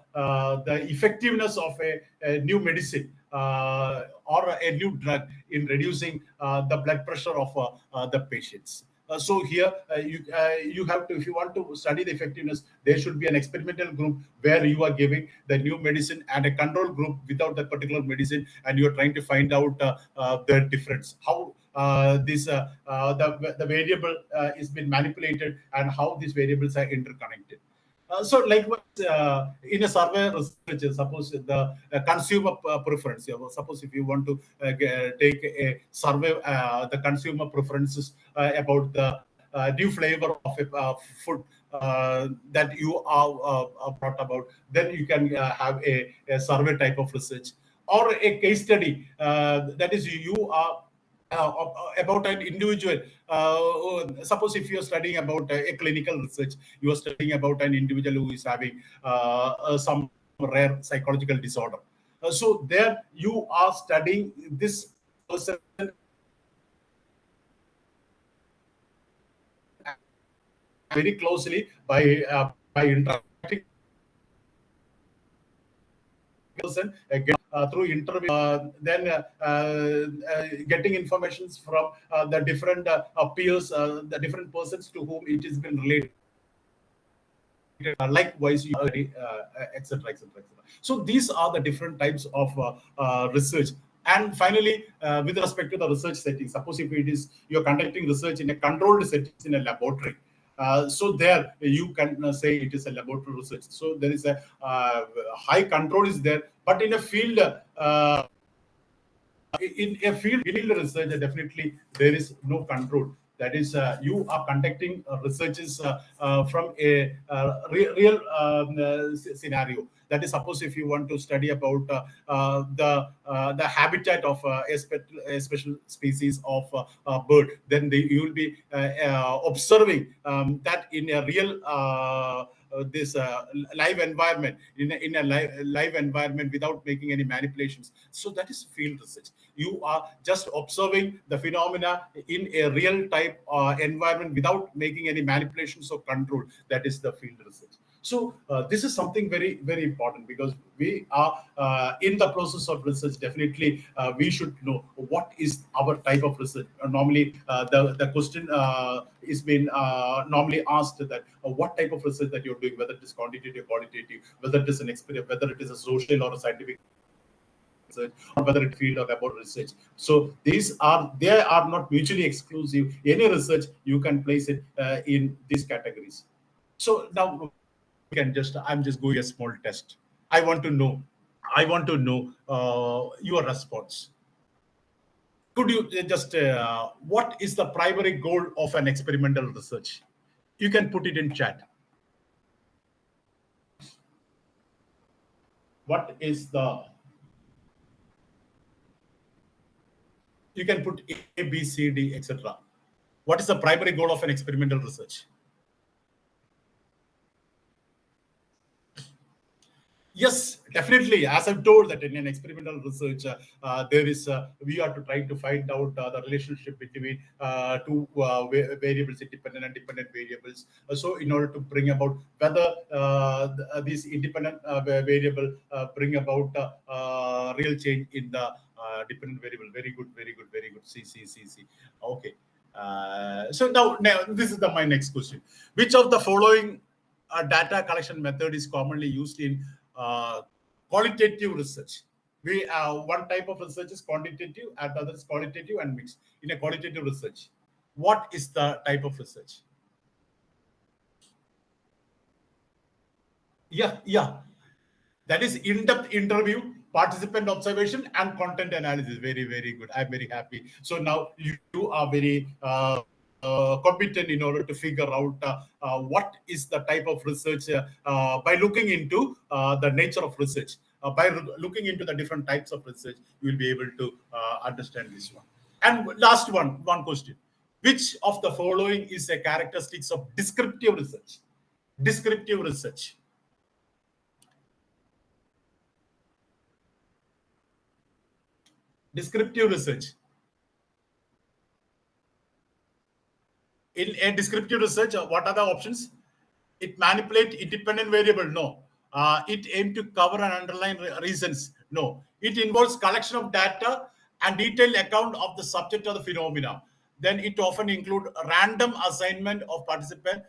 effectiveness of a new medicine or a new drug in reducing the blood pressure of the patients. So here you have to, if you want to study the effectiveness, there should be an experimental group where you are giving the new medicine and a control group without that particular medicine, and you are trying to find out the difference, how the variable is been manipulated and how these variables are interconnected. So likewise, in a survey research, suppose the consumer preference, suppose if you want to take a survey, the consumer preferences about the new flavor of a food that you are brought about, then you can have a survey type of research, or a case study, that is you are about an individual. Suppose if you are studying about a clinical research, you are studying about an individual who is having some rare psychological disorder. So there you are studying this person very closely by interacting person again through interview, then getting informations from the different peers, the different persons to whom it has been related. Likewise, etc., etc., etc. So these are the different types of research. And finally, with respect to the research setting, suppose if it is you're conducting research in a controlled setting in a laboratory, so there you can say it is a laboratory research. So there is a high control is there, but in a field research, definitely there is no control. That is, you are conducting researches from a real scenario. That is, suppose if you want to study about the habitat of a special species of bird, then you will be observing that in a real this live environment, in a live environment without making any manipulations. So that is field research. You are just observing the phenomena in a real type environment without making any manipulations or control. That is the field research. So this is something very, very important, because we are in the process of research. Definitely, we should know what is our type of research. Normally, the question is been normally asked that what type of research that you're doing, whether it is quantitative, qualitative, whether it is an experiment, whether it is a social or a scientific research, or whether it field or about research. So they are not mutually exclusive. Any research you can place it in these categories. So now I'm just going a small test. I want to know your response. Could you just what is the primary goal of an experimental research? You can put it in chat. What is the, you can put A, B, C, D, etc. What is the primary goal of an experimental research? Yes, definitely. As I've told that in an experimental research, there is we are to try to find out the relationship between two variables, independent and dependent variables. So in order to bring about whether these independent variable bring about real change in the dependent variable. Very good, very good, very good. See. Okay. So now this is my next question. Which of the following data collection method is commonly used in qualitative research? We one type of research is quantitative, and the other is qualitative and mixed. In a qualitative research, what is the type of research? Yeah. That is in-depth interview, participant observation, and content analysis. Very, very good. I'm very happy. So now you are very competent in order to figure out what is the type of research by looking into the nature of research. by looking into the different types of research, you will be able to understand this one. And last one question. Which of the following is a characteristics of descriptive research? Descriptive research. Descriptive research. In a descriptive research, what are the options? It manipulate independent variable? No. It aim to cover and underline reasons? No. It involves collection of data and detailed account of the subject or the phenomena. Then it often include random assignment of participant.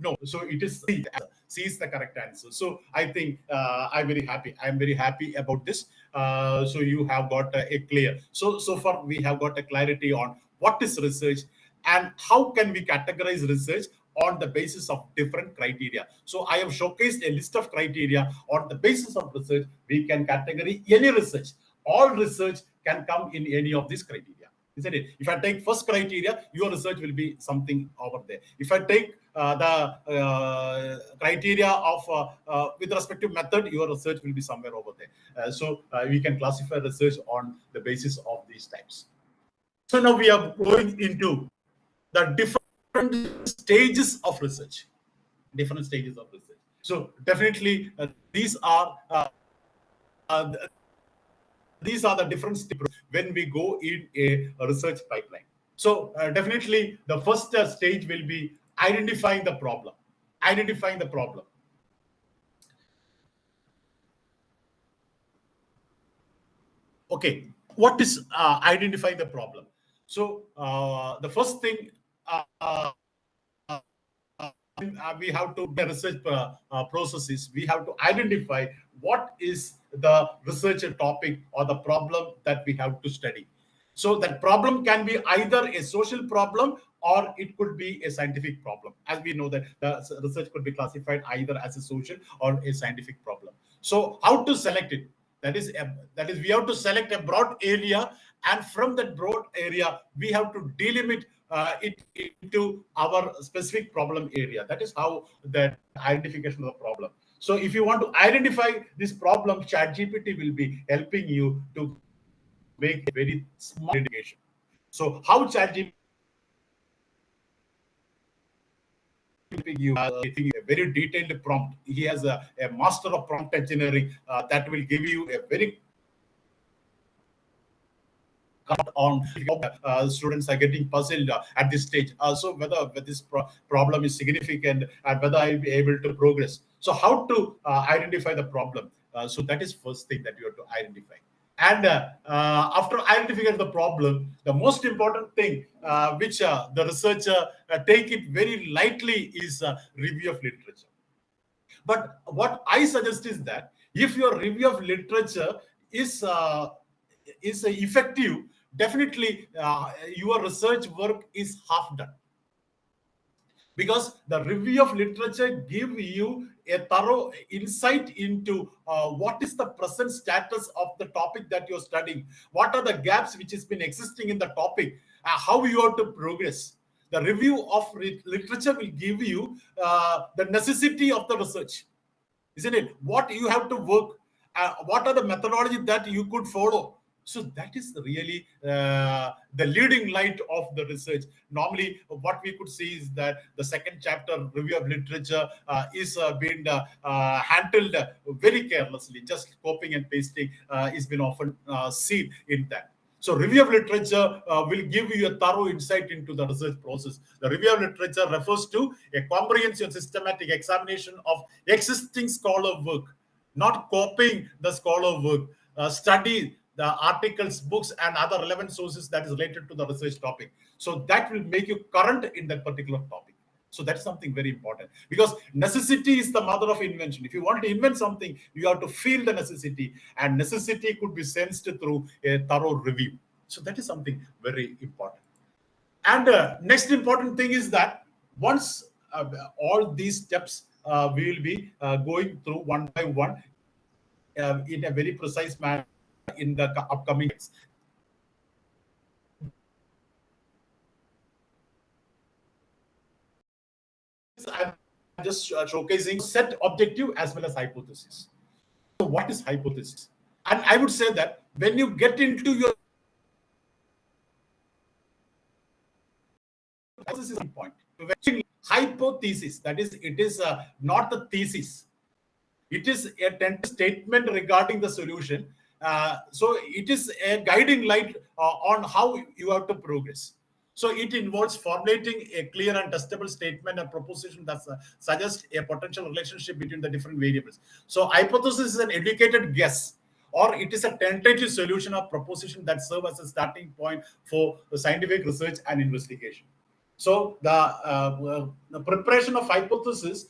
No. So it is C. C is the correct answer. So I think I'm very happy. I'm very happy about this. So you have got a clear. So far we have got a clarity on what is research and how can we categorize research on the basis of different criteria. So I have showcased a list of criteria. On the basis of research, we can categorize any research. All research can come in any of these criteria, isn't it? If I take first criteria, your research will be something over there. If I take the criteria of with respect to method, your research will be somewhere over there. So we can classify research on the basis of these types. So now we are going into the different stages of research. Different stages of research. So definitely these are the different steps when we go in a research pipeline. So definitely the first stage will be identifying the problem. Identifying the problem. Okay, what is identifying the problem? So the first thing we have to the research processes, we have to identify what is the research topic or the problem that we have to study. So that problem can be either a social problem or it could be a scientific problem. As we know that the research could be classified either as a social or a scientific problem. So how to select it? That is we have to select a broad area, and from that broad area we have to delimit it into our specific problem area. That is how the identification of the problem. So if you want to identify this problem, ChatGPT will be helping you to make a very small indication. So how ChatGPT you a very detailed prompt. He has a master of prompt engineering that will give you a very on students are getting puzzled at this stage. So whether this problem is significant and whether I will be able to progress. So how to identify the problem? So that is first thing that you have to identify. And after identifying the problem, the most important thing which the researcher take it very lightly is review of literature. But what I suggest is that if your review of literature is effective, definitely your research work is half done. Because the review of literature give you a thorough insight into what is the present status of the topic that you're studying, what are the gaps which has been existing in the topic, how you have to progress. The review of literature will give you the necessity of the research, isn't it? What you have to work, what are the methodology that you could follow. So that is really the leading light of the research. Normally, what we could see is that the second chapter, review of literature, is being handled very carelessly. Just copying and pasting is been often seen in that. So review of literature will give you a thorough insight into the research process. The review of literature refers to a comprehensive systematic examination of existing scholar work, not copying the scholar work. Study the articles, books, and other relevant sources that is related to the research topic. So that will make you current in that particular topic. So that's something very important, because necessity is the mother of invention. If you want to invent something, you have to feel the necessity, and necessity could be sensed through a thorough review. So that is something very important. And next important thing is that once all these steps we will be going through one by one in a very precise manner in the upcoming years. just showcasing set objective as well as hypothesis. So what is hypothesis? And I would say that when you get into your hypothesis point, hypothesis, that is, it is not the thesis. It is a tentative statement regarding the solution. So it is a guiding light on how you have to progress. So it involves formulating a clear and testable statement and proposition that suggests a potential relationship between the different variables. So hypothesis is an educated guess, or it is a tentative solution or proposition that serves as a starting point for the scientific research and investigation. So the preparation of hypothesis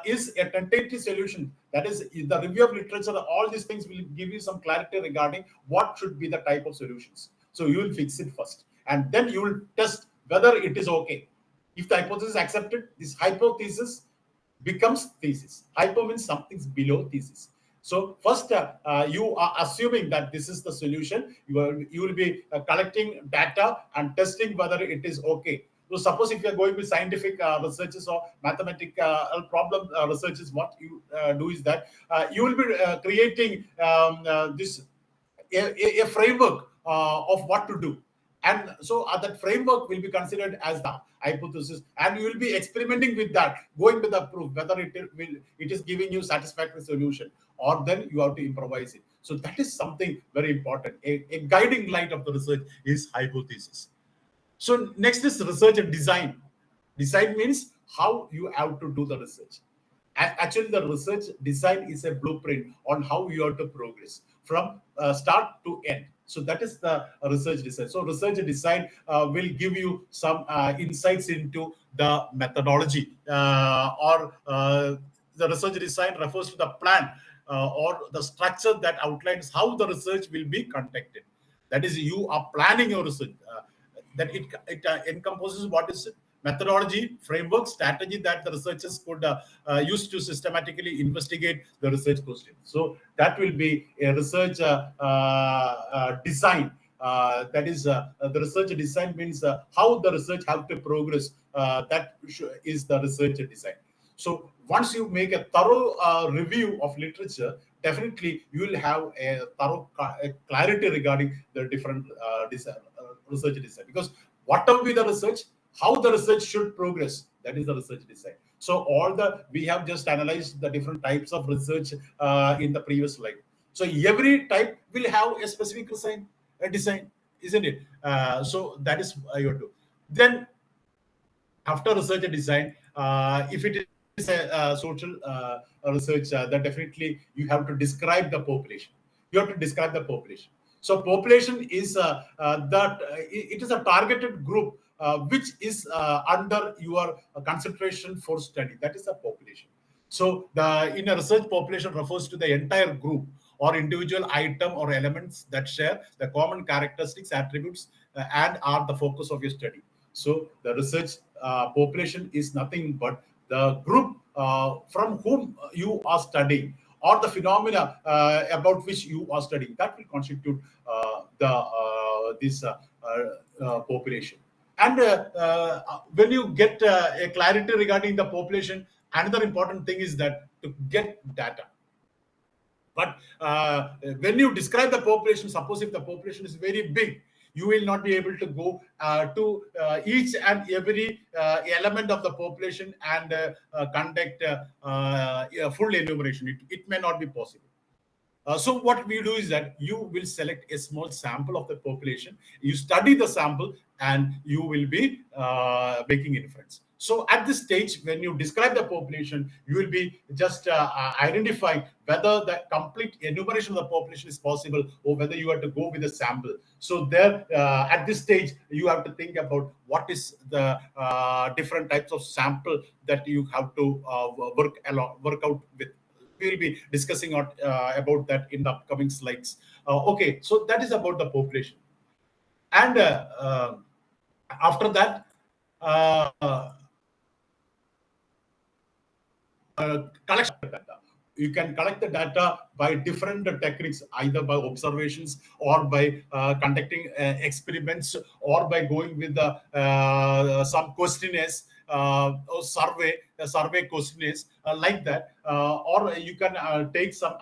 is a tentative solution. That is, the review of literature, all these things will give you some clarity regarding what should be the type of solutions. So you will fix it first, and then you will test whether it is okay. If the hypothesis is accepted, this hypothesis becomes thesis. Hypo means something's below thesis. So first, you are assuming that this is the solution. You will be collecting data and testing whether it is okay. So suppose if you are going with scientific researches or mathematical problem researches, what you do is that you will be creating this a framework of what to do. And so that framework will be considered as the hypothesis, and you will be experimenting with that, going with the proof, whether it is giving you satisfactory solution, or then you have to improvise it. So that is something very important. A guiding light of the research is hypothesis. So next is research and design. Design means how you have to do the research. Actually, the research design is a blueprint on how you have to progress from start to end. So that is the research design. So research design will give you some insights into the methodology, or the research design refers to the plan or the structure that outlines how the research will be conducted. That is, you are planning your research. That it encompasses what is methodology, framework, strategy that the researchers could use to systematically investigate the research question. So that will be a research design. That is, the research design means how the research have to progress. That is the research design. So once you make a thorough review of literature, definitely you will have a thorough clarity regarding the different research design. Because whatever be the research, how the research should progress, that is the research design. So we have just analyzed the different types of research in the previous slide. So every type will have a specific design, isn't it? So that is you do. Then after research and design, if it is a social research, then definitely you have to describe the population. You have to describe the population. So population is it is a targeted group which is under your concentration for study. That is the population. So in a research, population refers to the entire group or individual item or elements that share the common characteristics, attributes, and are the focus of your study. So the research population is nothing but the group from whom you are studying, or the phenomena about which you are studying. That will constitute this population. And when you get a clarity regarding the population, another important thing is that to get data. But when you describe the population, suppose if the population is very big, you will not be able to go to each and every element of the population and conduct a full enumeration. It may not be possible. So what we do is that you will select a small sample of the population, you study the sample, and you will be making inference. So at this stage, when you describe the population, you will be just identifying whether the complete enumeration of the population is possible or whether you have to go with a sample. So there, at this stage, you have to think about what is the different types of sample that you have to work out with. We will be discussing about that in the upcoming slides. Okay, so that is about the population. And after that, collection data. You can collect the data by different techniques, either by observations or by conducting experiments, or by going with some questionnaires. survey questionnaires like that, or you can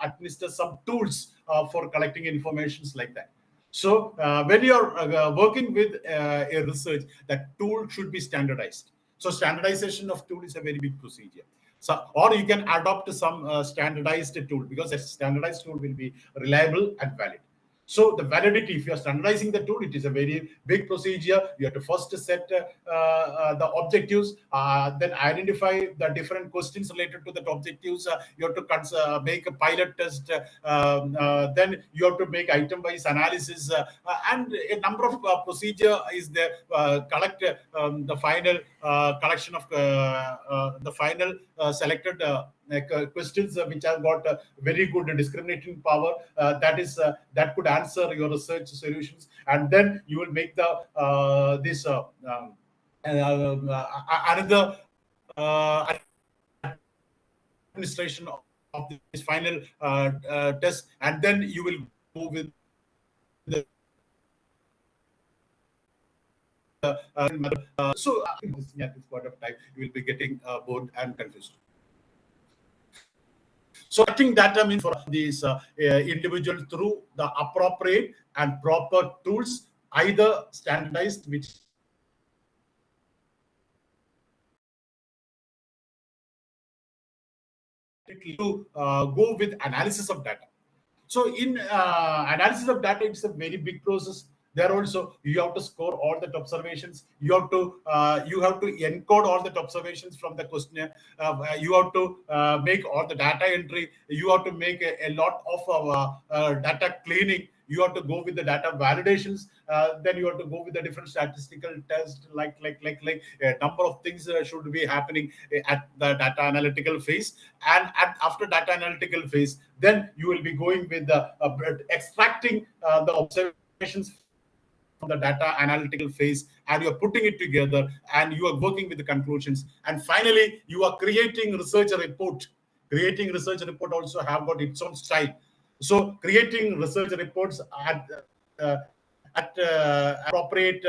administer some tools for collecting informations like that. So when you're working with a research, that tool should be standardized. So standardization of tool is a very big procedure. So, or you can adopt some standardized tool, because a standardized tool will be reliable and valid. So the validity, if you are standardizing the tool, it is a very big procedure. You have to first set the objectives, then identify the different questions related to the objectives. You have to make a pilot test. Then you have to make item-wise analysis, and a number of procedure is there. Collect the final collection of the final selected questions which have got very good discriminating power, that could answer your research solutions, and then you will make the another administration of this final test, and then you will go with the so at this point of time you will be getting bored and confused. So collecting data means for these individuals through the appropriate and proper tools, either standardized, which to go with analysis of data. So in analysis of data, it's a very big process. There also you have to score all the observations. You have to encode all the observations from the questionnaire. You have to make all the data entry. You have to make a lot of data cleaning. You have to go with the data validations. Then you have to go with the different statistical tests, like a number of things should be happening at the data analytical phase. And after data analytical phase, then you will be going with the extracting the observations from the data analytical phase, and you are putting it together, and you are working with the conclusions, and finally you are creating research report. Creating research report also have got its own style. So creating research reports at appropriate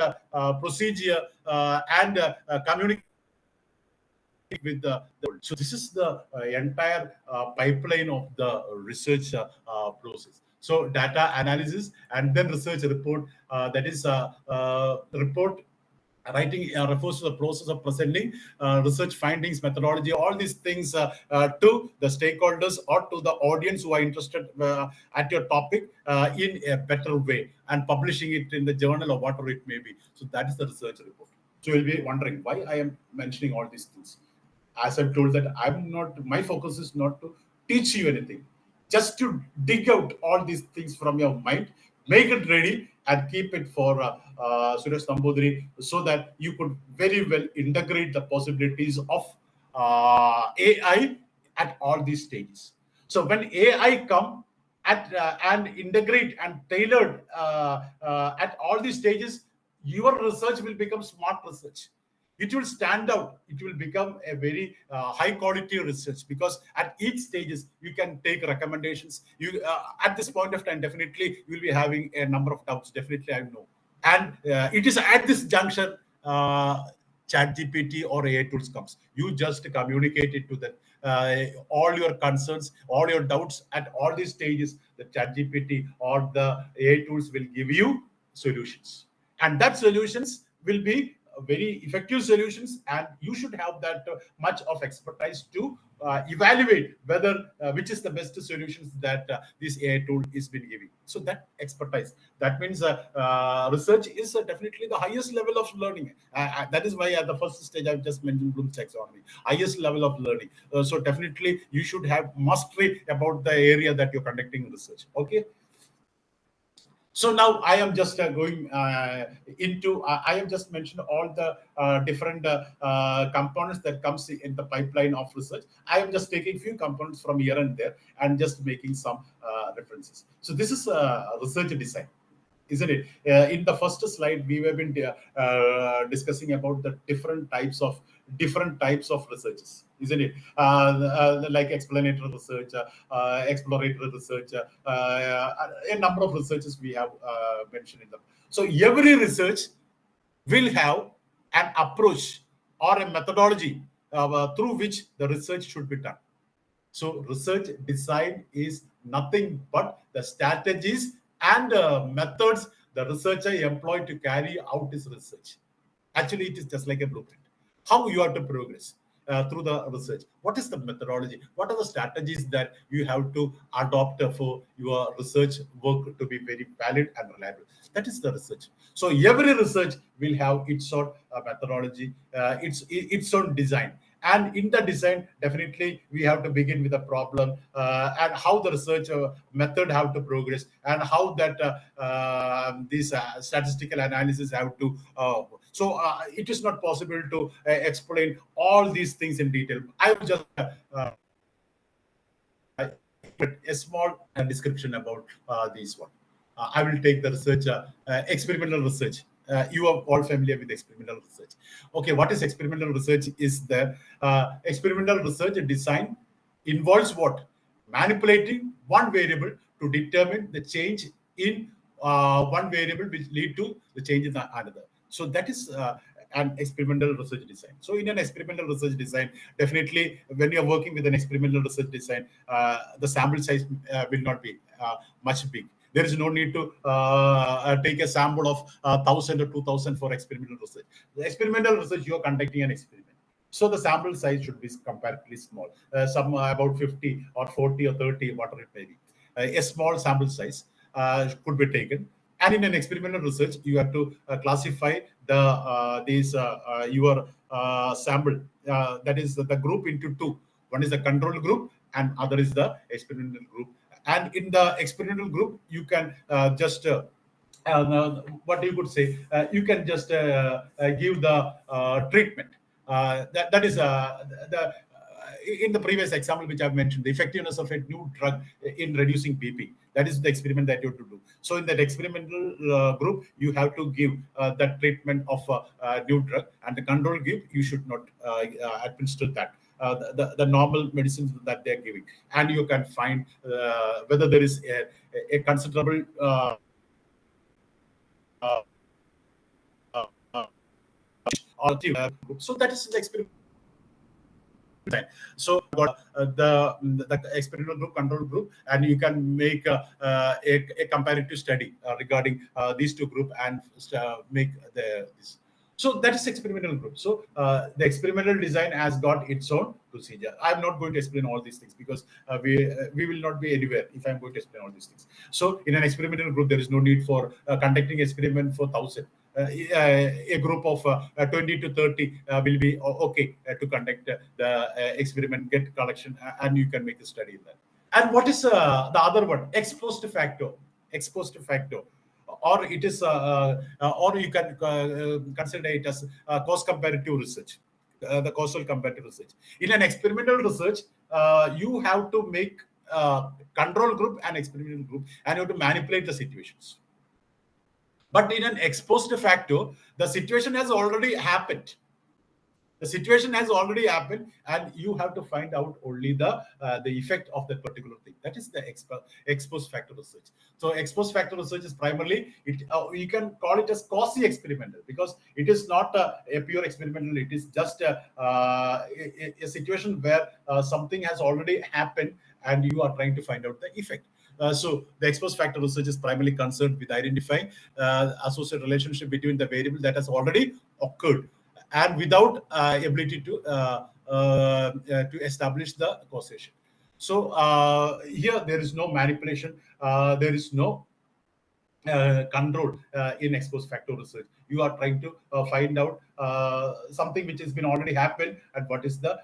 procedure and communicate with the world. So this is the entire pipeline of the research process. So data analysis and then research report, that is report writing refers to the process of presenting research findings, methodology, all these things to the stakeholders or to the audience who are interested at your topic in a better way, and publishing it in the journal or whatever it may be. So that is the research report. So you'll be wondering why I am mentioning all these things. As I've told that my focus is not to teach you anything, just to dig out all these things from your mind, make it ready, and keep it for Suresh Nambudiri, so that you could very well integrate the possibilities of AI at all these stages. So when AI come and integrate and tailored at all these stages, your research will become smart research. It will stand out. It will become a very high quality research, because at each stages you can take recommendations. You at this point of time, definitely you will be having a number of doubts. Definitely, I know. And it is at this junction ChatGPT or AI tools comes. You just communicate it to them, all your concerns, all your doubts at all these stages. The ChatGPT or the AI tools will give you solutions, and that solutions will be very effective solutions, and you should have that much of expertise to evaluate whether which is the best solutions that this AI tool is been giving. So that expertise, that means research is definitely the highest level of learning. That is why at the first stage I've just mentioned Bloom's taxonomy, highest level of learning. So definitely you should have mastery about the area that you're conducting research. Okay. So now I am just going into, I have just mentioned all the different components that comes in the pipeline of research. I am just taking few components from here and there and just making some references. So this is research design, isn't it? In the first slide, we have been discussing about the different types of researches, isn't it? Like explanatory research, exploratory research, a number of researches we have mentioned in them. So every research will have an approach or a methodology through which the research should be done. So research design is nothing but the strategies and methods the researcher employed to carry out his research. Actually, it is just like a blueprint. How you have to progress through the research. What is the methodology? What are the strategies that you have to adopt for your research work to be very valid and reliable? That is the research. So every research will have its own methodology, its own design. And in the design, definitely we have to begin with a problem and how the research method have to progress, and how that these statistical analysis have to. It is not possible to explain all these things in detail. I will just a small description about this one. I will take the research, experimental research. You are all familiar with experimental research. Okay, what is experimental research? Is that experimental research design involves what? Manipulating one variable to determine the change in one variable which lead to the change in another. So that is an experimental research design. So in an experimental research design, definitely when you are working with an experimental research design, the sample size will not be much big. There is no need to take a sample of 1,000 or 2,000 for experimental research. The experimental research, you are conducting an experiment. So the sample size should be comparatively small, some about 50 or 40 or 30, whatever it may be. A small sample size could be taken. And in an experimental research, you have to classify your sample, that is the group, into two. One is the control group and other is the experimental group. And in the experimental group, you can just what you could say, you can just give the treatment. That is in the previous example which I've mentioned, the effectiveness of a new drug in reducing BP. That is the experiment that you have to do. So in that experimental group, you have to give that treatment of a new drug, and the control group, you should not administer that. The normal medicines that they're giving, and you can find whether there is a considerable so that is the experiment. So the experimental group, control group, and you can make a comparative study regarding these two groups and make this. So that is experimental group. So the experimental design has got its own procedure. I'm not going to explain all these things because we will not be anywhere if I'm going to explain all these things. So in an experimental group, there is no need for conducting experiment for 1,000. A group of 20 to 30 will be okay to conduct the experiment, get collection, and you can make a study in that. And what is the other one? Ex post facto. Ex post facto. Or it is, or you can consider it as cost comparative research, the causal comparative research. In an experimental research, you have to make control group and experimental group, and you have to manipulate the situations. But in an ex post facto, the situation has already happened. The situation has already happened, and you have to find out only the effect of that particular thing. That is the ex post facto research. So ex post facto research is primarily, you can call it as quasi-experimental, because it is not a pure experimental. It is just a situation where something has already happened, and you are trying to find out the effect. So the ex post facto research is primarily concerned with identifying associated relationship between the variable that has already occurred, and without ability to establish the causation. So here there is no manipulation, there is no control in ex post facto research. You are trying to find out something which has been already happened and what is the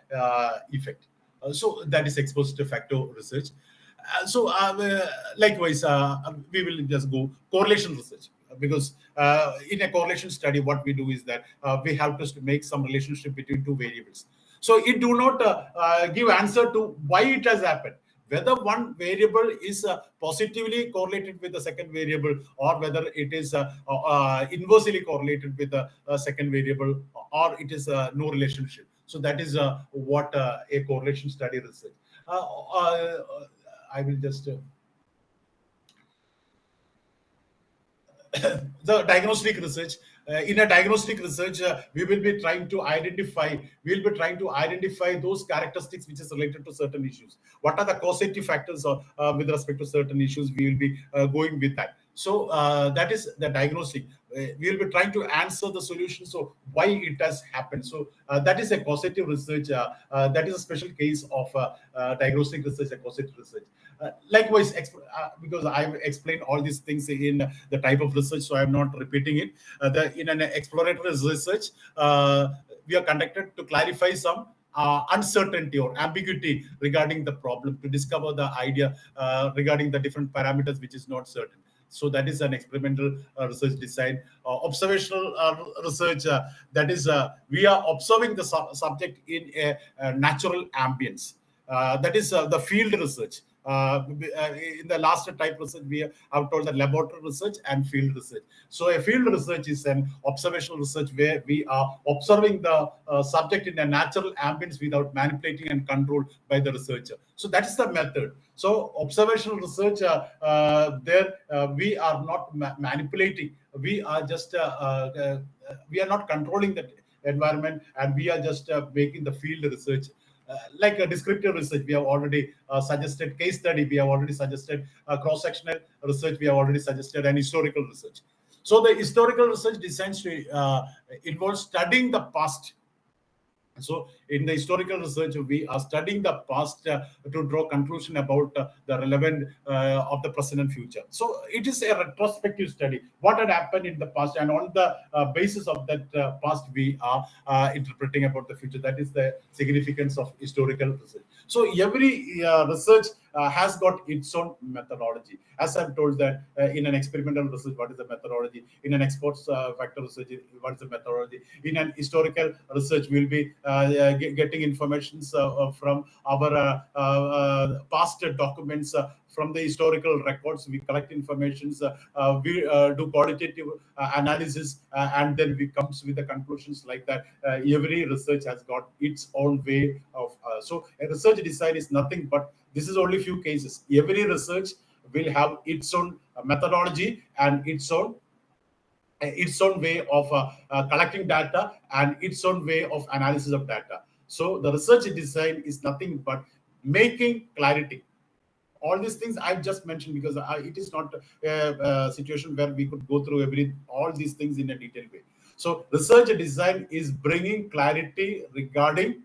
effect. So that is ex post facto research. So likewise, we will just go correlation research, because in a correlation study, what we do is that we have to make some relationship between two variables. So it do not give answer to why it has happened, whether one variable is positively correlated with the second variable, or whether it is inversely correlated with the second variable, or it is no relationship. So that is what a correlation study research. I will just the diagnostic research. In a diagnostic research, we'll be trying to identify those characteristics which is related to certain issues. What are the causative factors with respect to certain issues? We will be going with that. So that is the diagnostic. We will be trying to answer the solution. So why it has happened. So that is a causative research. That is a special case of diagnostic research, a causative research. Likewise, because I've explained all these things in the type of research, so I'm not repeating it. In an exploratory research, we are conducted to clarify some uncertainty or ambiguity regarding the problem, to discover the idea regarding the different parameters which is not certain. So that is an experimental research design. Observational research, that is we are observing the subject in a natural ambience. That is the field research. In the last type research, we have told that laboratory research and field research. So a field research is an observational research where we are observing the subject in a natural ambience without manipulating and controlled by the researcher. So that is the method. So observational research, there we are not manipulating. We are just we are not controlling the environment, and we are just making the field research. Like a descriptive research, we have already suggested case study, we have already suggested cross-sectional research, we have already suggested an historical research. So the historical research designs to involve studying the past. So in the historical research, we are studying the past to draw conclusion about the relevant of the present and future. So it is a retrospective study, what had happened in the past, and on the basis of that past, we are interpreting about the future. That is the significance of historical research. So every research has got its own methodology. As I've told that in an experimental research, what is the methodology? In an exports factor research, what is the methodology? In an historical research, we'll be getting information from our past documents, from the historical records. We collect information, we do qualitative analysis, and then we comes with the conclusions like that. Every research has got its own way of. So a research design is nothing but, this is only few cases. Every research will have its own methodology and its own way of collecting data and its own way of analysis of data. So the research design is nothing but making clarity. All these things I've just mentioned because it is not a situation where we could go through all these things in a detailed way. So research design is bringing clarity regarding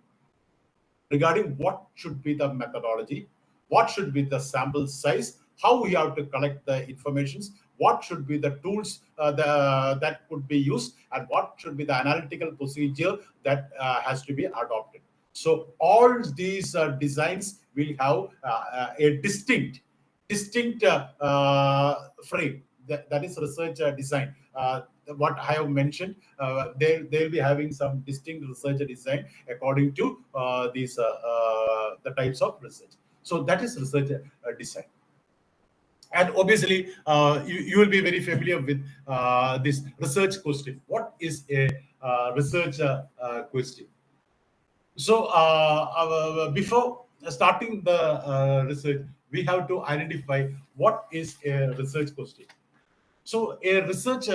what should be the methodology, what should be the sample size, how we have to collect the informations, what should be the tools that could be used, and what should be the analytical procedure that has to be adopted. So all these designs will have a distinct frame. That is research design. What I have mentioned, they'll be having some distinct research design according to the types of research. So that is research design. And obviously, you will be very familiar with this research question. What is a research question? So before starting the research, we have to identify what is a research question. So a research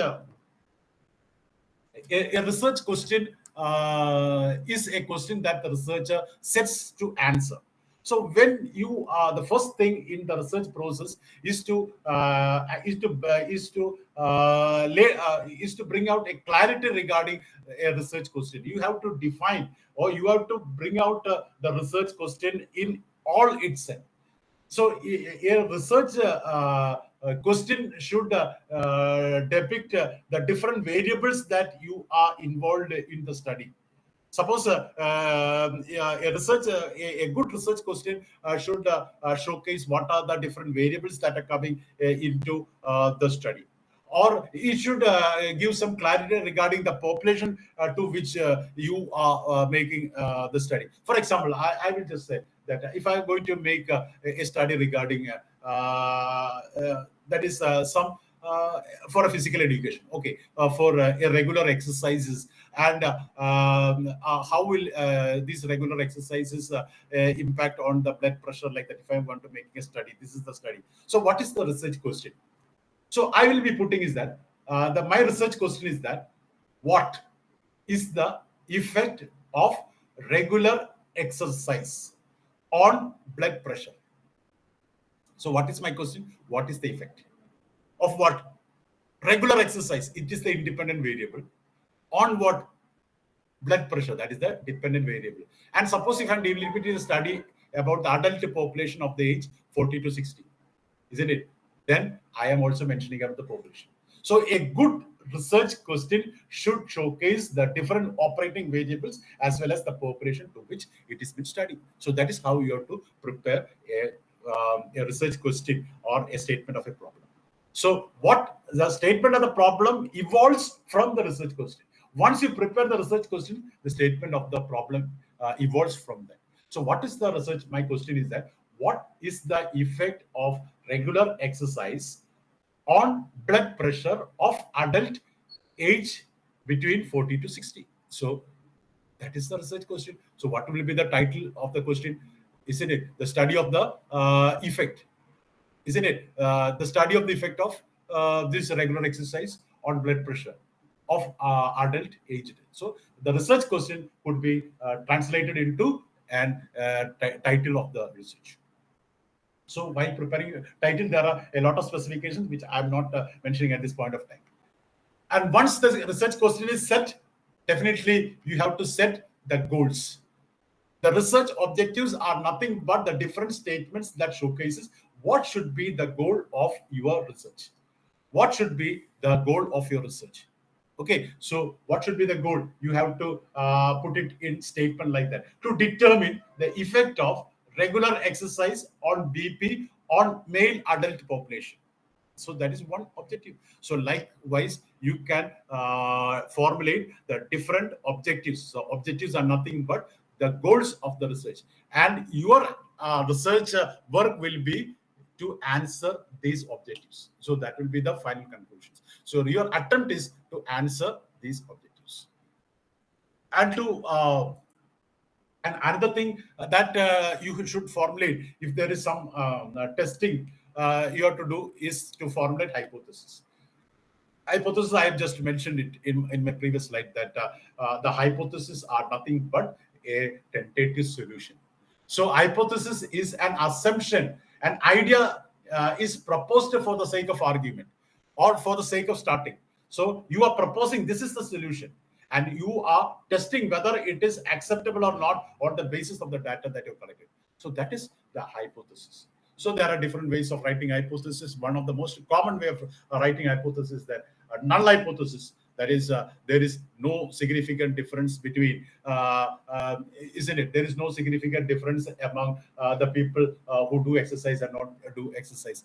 question is a question that the researcher sets to answer. So when you the first thing in the research process is to bring out a clarity regarding a research question. You have to define, or you have to bring out the research question in all itself. So a research question should depict the different variables that you are involved in the study. Suppose a good research question should showcase what are the different variables that are coming into the study, or it should give some clarity regarding the population to which you are making the study. For example, I will just say that if I'm going to make a study regarding that is some for a physical education, okay, for irregular exercises, and how will these regular exercises impact on the blood pressure, like that. If I want to make a study, this is the study. So what is the research question? So I will be putting is that my research question is that what is the effect of regular exercise on blood pressure? So what is my question? What is the effect of what? Regular exercise, it is the independent variable. On what? Blood pressure, that is the dependent variable. And suppose if I'm delimiting a study about the adult population of the age 40 to 60, isn't it? Then I am also mentioning about the population. So a good research question should showcase the different operating variables as well as the population to which it is been studied. So that is how you have to prepare a research question or a statement of a problem. So what the statement of the problem evolves from the research question. Once you prepare the research question, the statement of the problem evolves from that. So what is the research? My question is that what is the effect of regular exercise on blood pressure of adult age between 40 to 60? So that is the research question. So what will be the title of the question? Isn't it the study of the effect? Isn't it the study of the effect of this regular exercise on blood pressure of adult aged? So the research question could be translated into an title of the research. So while preparing a title, there are a lot of specifications which I'm not mentioning at this point of time. And once the research question is set, definitely you have to set the goals. The research objectives are nothing but the different statements that showcases what should be the goal of your research. What should be the goal of your research? Okay, so what should be the goal? You have to put it in statement like that to determine the effect of regular exercise on BP on male adult population. So that is one objective. So likewise, you can formulate the different objectives. So objectives are nothing but the goals of the research, and your research work will be to answer these objectives. So that will be the final conclusions. So your attempt is to answer these objectives. And to and another thing that you should formulate, if there is some testing you have to do, is to formulate hypothesis. Hypothesis, I have just mentioned it in my previous slide, that the hypotheses are nothing but a tentative solution. So hypothesis is an assumption. An idea is proposed for the sake of argument or for the sake of starting. So you are proposing this is the solution, and you are testing whether it is acceptable or not on the basis of the data that you collected. So that is the hypothesis. So there are different ways of writing hypothesis. One of the most common way of writing hypothesis is that null hypothesis. That is, there is no significant difference between, isn't it? There is no significant difference among the people who do exercise and not do exercise.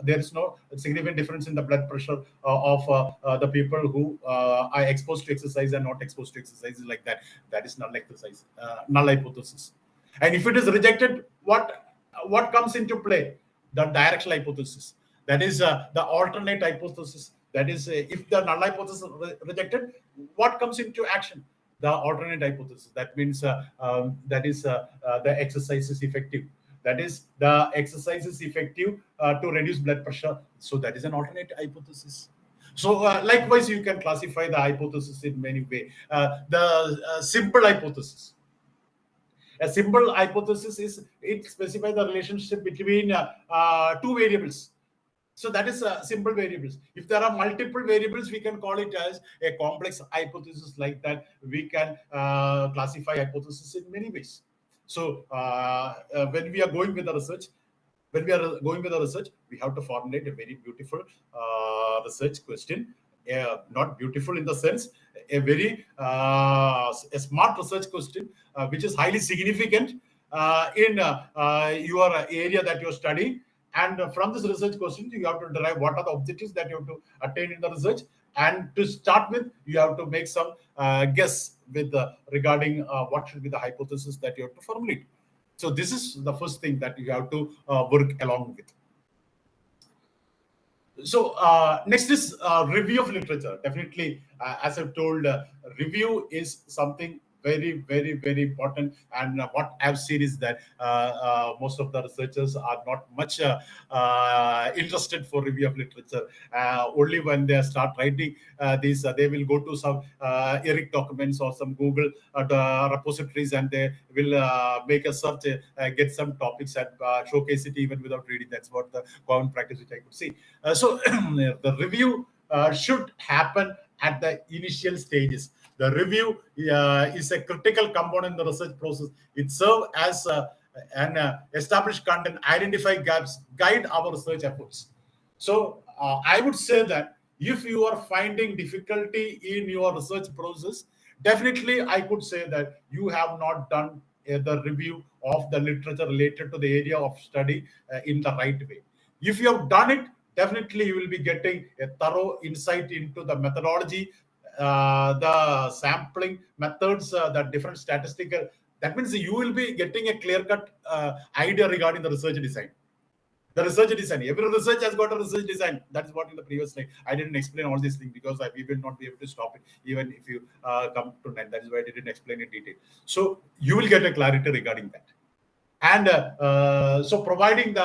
There is no significant difference in the blood pressure of the people who are exposed to exercise and not exposed to exercise, like that. That is null exercise, null hypothesis. And if it is rejected, what comes into play? The directional hypothesis. That is the alternate hypothesis. That is, if the null hypothesis is rejected, what comes into action? The alternate hypothesis. That means that is the exercise is effective. That is, the exercise is effective to reduce blood pressure. So that is an alternate hypothesis. So likewise, you can classify the hypothesis in many ways. The simple hypothesis. A simple hypothesis is, it specifies the relationship between two variables. So that is simple variables. If there are multiple variables, we can call it as a complex hypothesis. Like that, we can classify hypothesis in many ways. So when we are going with the research, we have to formulate a very beautiful research question. Not beautiful in the sense, a very a smart research question, which is highly significant in your area that you're studying. And from this research question, you have to derive what are the objectives that you have to attain in the research. And to start with, you have to make some guess with regarding what should be the hypothesis that you have to formulate. So this is the first thing that you have to work along with. So next is review of literature. Definitely, as I've told, review is something very, very, very important. And what I've seen is that most of the researchers are not much interested for review of literature. Only when they start writing these, they will go to some ERIC documents or some Google repositories, and they will make a search, get some topics, and showcase it even without reading. That's what the common practice which I could see. So the review should happen at the initial stages. The review is a critical component in the research process. It serves as an established content, identify gaps, guide our research efforts. So I would say that if you are finding difficulty in your research process, definitely I could say that you have not done the review of the literature related to the area of study in the right way. If you have done it, definitely you will be getting a thorough insight into the methodology, the sampling methods, the different statistical. That means you will be getting a clear-cut idea regarding the research design. The research design. Every research has got a research design. That is what in the previous slide. I didn't explain all these things because we will not be able to stop it even if you come to 9. That is why I didn't explain in detail. So you will get a clarity regarding that. And so providing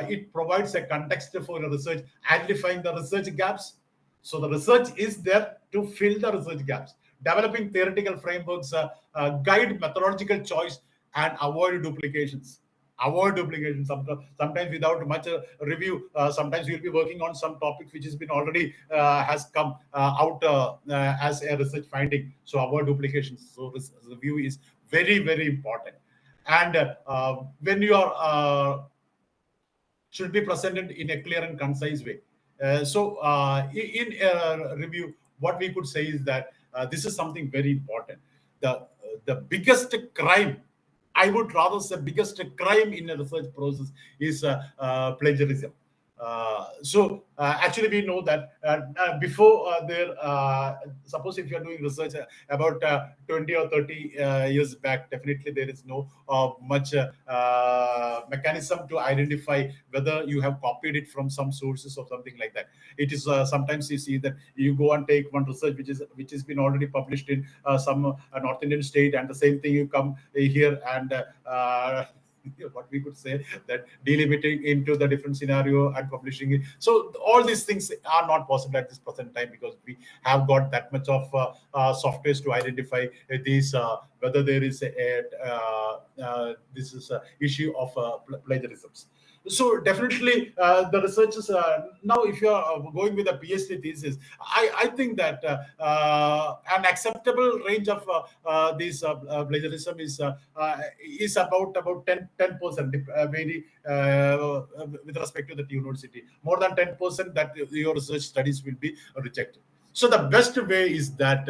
it provides a context for the research, identifying the research gaps. So the research is there to fill the research gaps, developing theoretical frameworks, guide methodological choice, and avoid duplications. Avoid duplication. Sometimes without much review, sometimes you'll be working on some topic which has been already has come out as a research finding. So avoid duplications. So this review is very, very important. And when you are should be presented in a clear and concise way. So in a review, what we could say is that this is something very important. The biggest crime, I would rather say biggest crime in a research process is plagiarism. So actually we know that before suppose if you are doing research about 20 or 30 years back, definitely there is no much mechanism to identify whether you have copied it from some sources or something like that. It is sometimes you see that you go and take one research which has been already published in some North Indian state, and the same thing you come here and what we could say that delimiting into the different scenario and publishing it. So all these things are not possible at this present time because we have got that much of softwares to identify these whether there is this is a issue of plagiarisms. So definitely the researchers now if you are going with a PhD thesis, I think that an acceptable range of this plagiarism is about 10% very with respect to the university. More than 10% that your research studies will be rejected. So the best way is that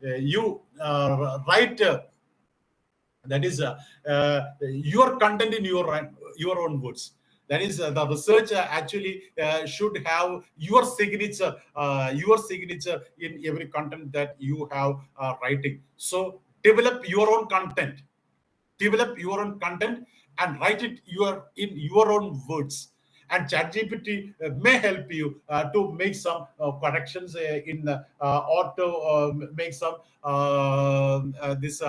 you write that is your content in your own words. That is the research actually should have your signature in every content that you have writing. So develop your own content and write it in your own words. And ChatGPT may help you to make some corrections or to make some this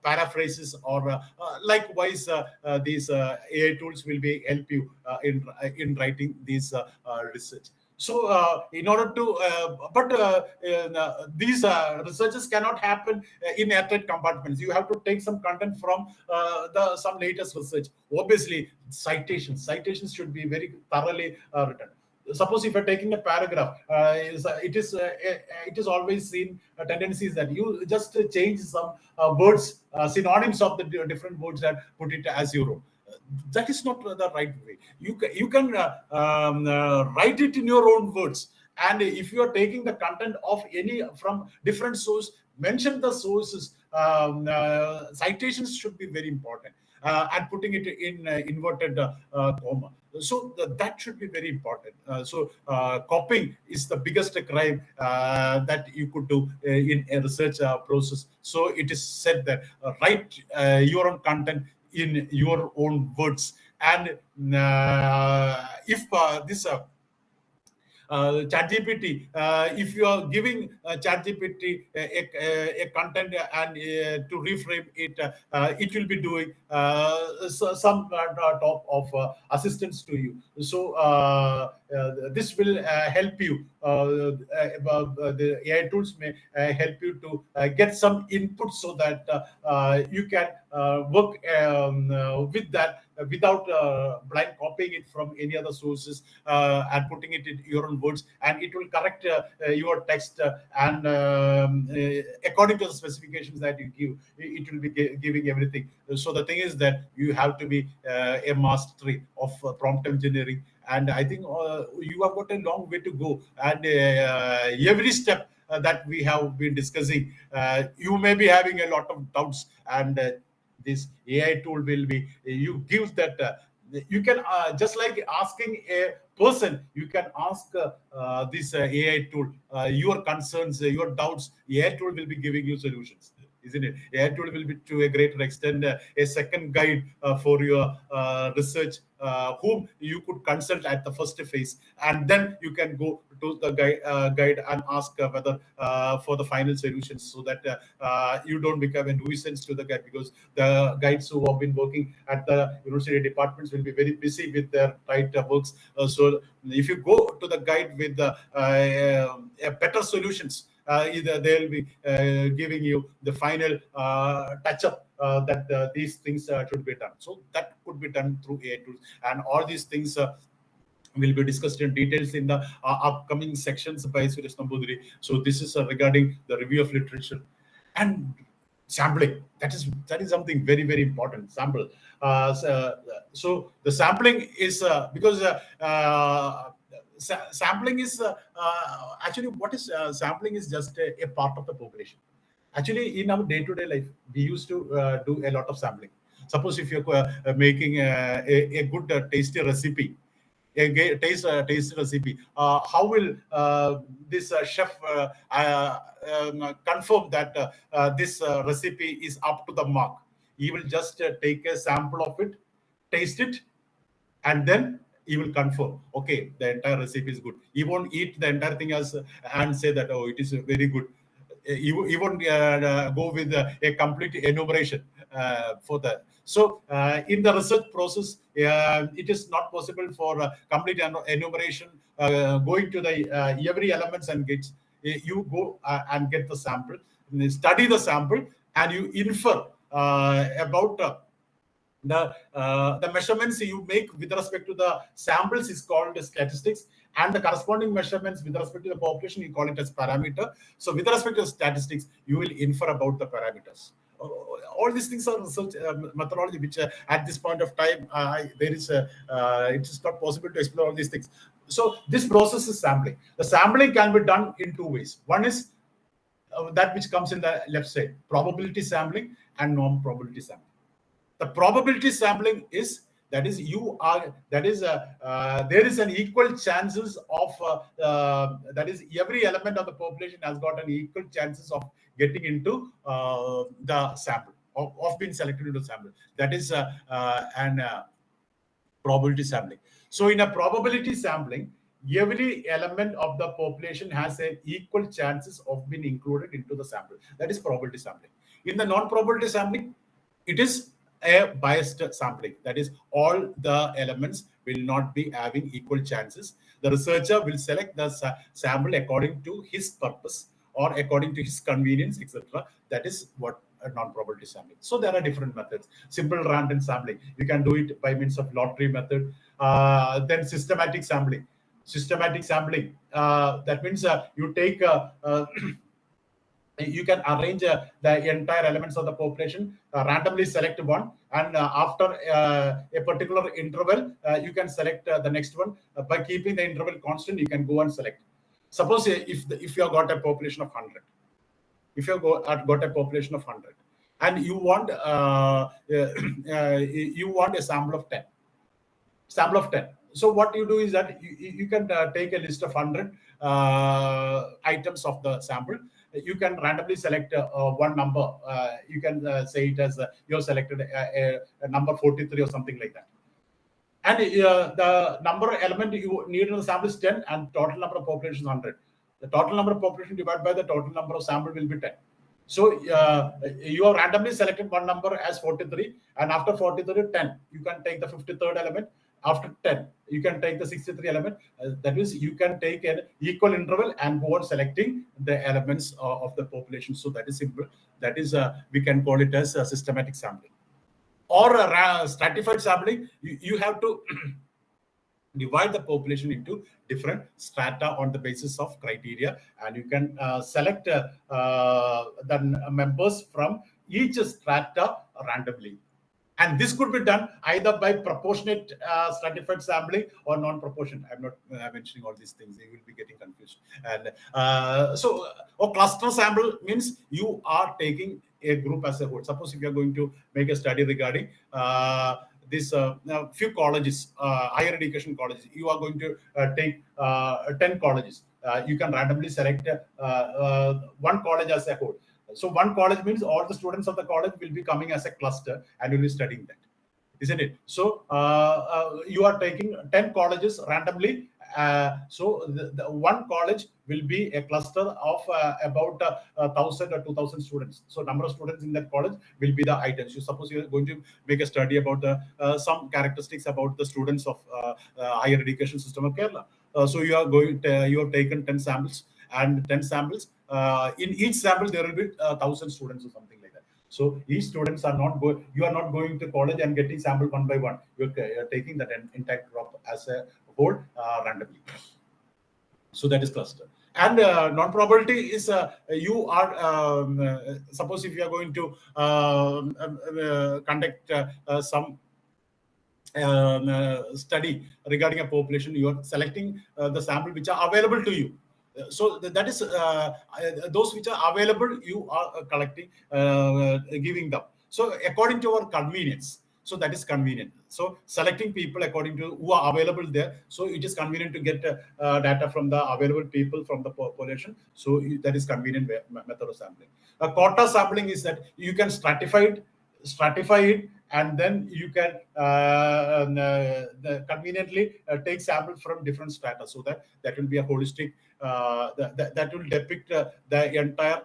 paraphrases, or likewise these AI tools will be help you in writing these research. So in order to these researches cannot happen in airtight compartments. You have to take some content from some latest research. Obviously citations should be very thoroughly written. Suppose if you're taking a paragraph, it is always seen tendencies that you just change some words, synonyms of the different words, and put it as your own. That is not the right way. You can write it in your own words, and if you are taking the content of any from different source, mention the sources. Citations should be very important, and putting it in inverted comma. So that should be very important. So copying is the biggest crime that you could do in a research process. So it is said that write your own content in your own words. And if this ChatGPT, if you are giving ChatGPT a content and to reframe it, it will be doing some top of assistance to you. So this will help you. The AI tools may help you to get some input so that you can work with that without blind copying it from any other sources and putting it in your own words, and it will correct your text and according to the specifications that you give, it will be giving everything. So the thing is that you have to be a mastery of prompt engineering, and I think you have got a long way to go, and every step that we have been discussing, you may be having a lot of doubts, and this AI tool will be, you give that, you can just like asking a person, you can ask this AI tool your concerns, your doubts. AI tool will be giving you solutions, isn't it? AI tool will be to a greater extent a second guide for your research, whom you could consult at the first phase, and then you can go to the guide and ask whether for the final solutions, so that you don't become a nuisance to the guide, because the guides who have been working at the university departments will be very busy with their tight works. So if you go to the guide with better solutions, either they'll be giving you the final touch-up that these things should be done. So that could be done through AI tools, and all these things will be discussed in details in the upcoming sections by Suresh Nambudiri. So this is regarding the review of literature and sampling. That is something very, very important. Sample. So the sampling is because sampling is actually, what is sampling is just a part of the population. Actually, in our day-to-day life, we used to do a lot of sampling. Suppose if you're making a good tasty recipe, a taste recipe, how will this chef confirm that this recipe is up to the mark? He will just take a sample of it, taste it, and then he will confirm, okay, the entire recipe is good. He won't eat the entire thing as and say that, oh, it is very good. He won't go with a complete enumeration for that. So in the research process, it is not possible for complete enumeration, going to the every elements and gets, you go and get the sample, study the sample, and you infer about the measurements you make with respect to the samples is called statistics, and the corresponding measurements with respect to the population, you call it as parameter. So with respect to statistics, you will infer about the parameters. All these things are research methodology, which at this point of time, there is it is not possible to explore all these things. So this process is sampling. The sampling can be done in two ways. One is that which comes in the left side, probability sampling and non-probability sampling. The probability sampling is there is an equal chances of that is every element of the population has got an equal chances of getting into the sample, of being selected into the sample. That is an probability sampling. So in a probability sampling, every element of the population has an equal chances of being included into the sample. That is probability sampling. In the non-probability sampling, it is a biased sampling. That is, all the elements will not be having equal chances. The researcher will select the sample according to his purpose or according to his convenience, etc. That is what a non-probability sampling. So there are different methods. Simple random sampling, you can do it by means of lottery method. Then systematic sampling. Systematic sampling, that means you take you can arrange the entire elements of the population, randomly select one, and after a particular interval, you can select the next one. By keeping the interval constant, you can go and select. Suppose if you have got a population of 100, if you have got a population of 100, and you want you want a sample of 10, sample of 10. So what you do is that you can take a list of 100 items of the sample. You can randomly select one number. You can say it as you have selected a number 43 or something like that. And the number element you need in the sample is 10, and total number of population is 100. The total number of population divided by the total number of sample will be 10. So you have randomly selected one number as 43, and after 43, 10. You can take the 53rd element. After 10, you can take the 63 element. That means you can take an equal interval and go on selecting the elements of the population. So that is simple. That is, we can call it as a systematic sampling. Or stratified sampling, you have to divide the population into different strata on the basis of criteria, and you can select the members from each strata randomly. And this could be done either by proportionate stratified sampling or non-proportionate. I'm not mentioning all these things. You will be getting confused. And or cluster sample means you are taking a group as a whole. Suppose if you are going to make a study regarding this few colleges, higher education colleges, you are going to take 10 colleges. You can randomly select one college as a whole. So one college means all the students of the college will be coming as a cluster and you'll be studying that, isn't it? So you are taking 10 colleges randomly. So the one college will be a cluster of about 1,000 or 2,000 students. So number of students in that college will be the items. You suppose you are going to make a study about some characteristics about the students of higher education system of Kerala. So you are going to, you have taken 10 samples, and 10 samples. In each sample there will be 1,000 students or something like that. So each students are not going. You are not going to college and getting sample one by one. You are taking that entire crop as a whole randomly. So that is cluster. And non-probability is you are suppose if you are going to conduct some study regarding a population, you are selecting the sample which are available to you. So that is those which are available, you are collecting, giving them. So according to our convenience. So that is convenient. So selecting people according to who are available there. So it is convenient to get data from the available people from the population. So that is convenient method of sampling. A quota sampling is that you can stratify it, and then you can conveniently take samples from different strata, so that will be a holistic, that will depict the entire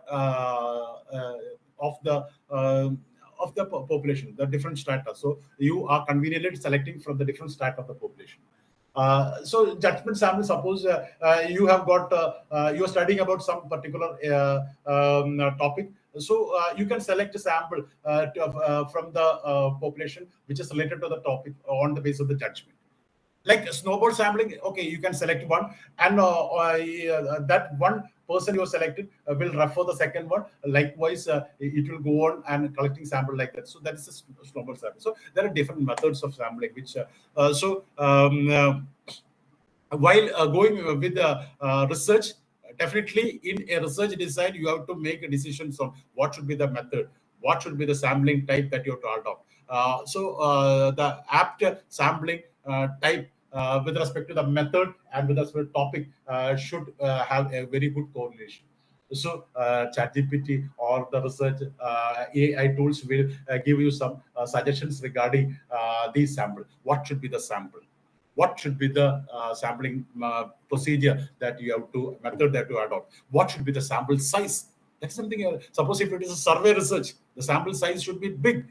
of the population, the different strata. So you are conveniently selecting from the different strata of the population. So judgment sample, suppose you have got you are studying about some particular topic. So you can select a sample from the population which is related to the topic on the basis of the judgment. Like snowball sampling, okay, you can select one, and that one person you selected will refer the second one. Likewise, it will go on and collecting sample like that. So that is a snowball sampling. So there are different methods of sampling, which while going with the research, definitely in a research design, you have to make decisions on what should be the method, what should be the sampling type that you have to adopt. So the apt sampling type with respect to the method and with respect to topic should have a very good correlation. So ChatGPT or the research AI tools will give you some suggestions regarding these samples. What should be the sample? What should be the sampling procedure that you have to, method that you adopt? What should be the sample size? That's something else. Suppose if it is a survey research, the sample size should be big.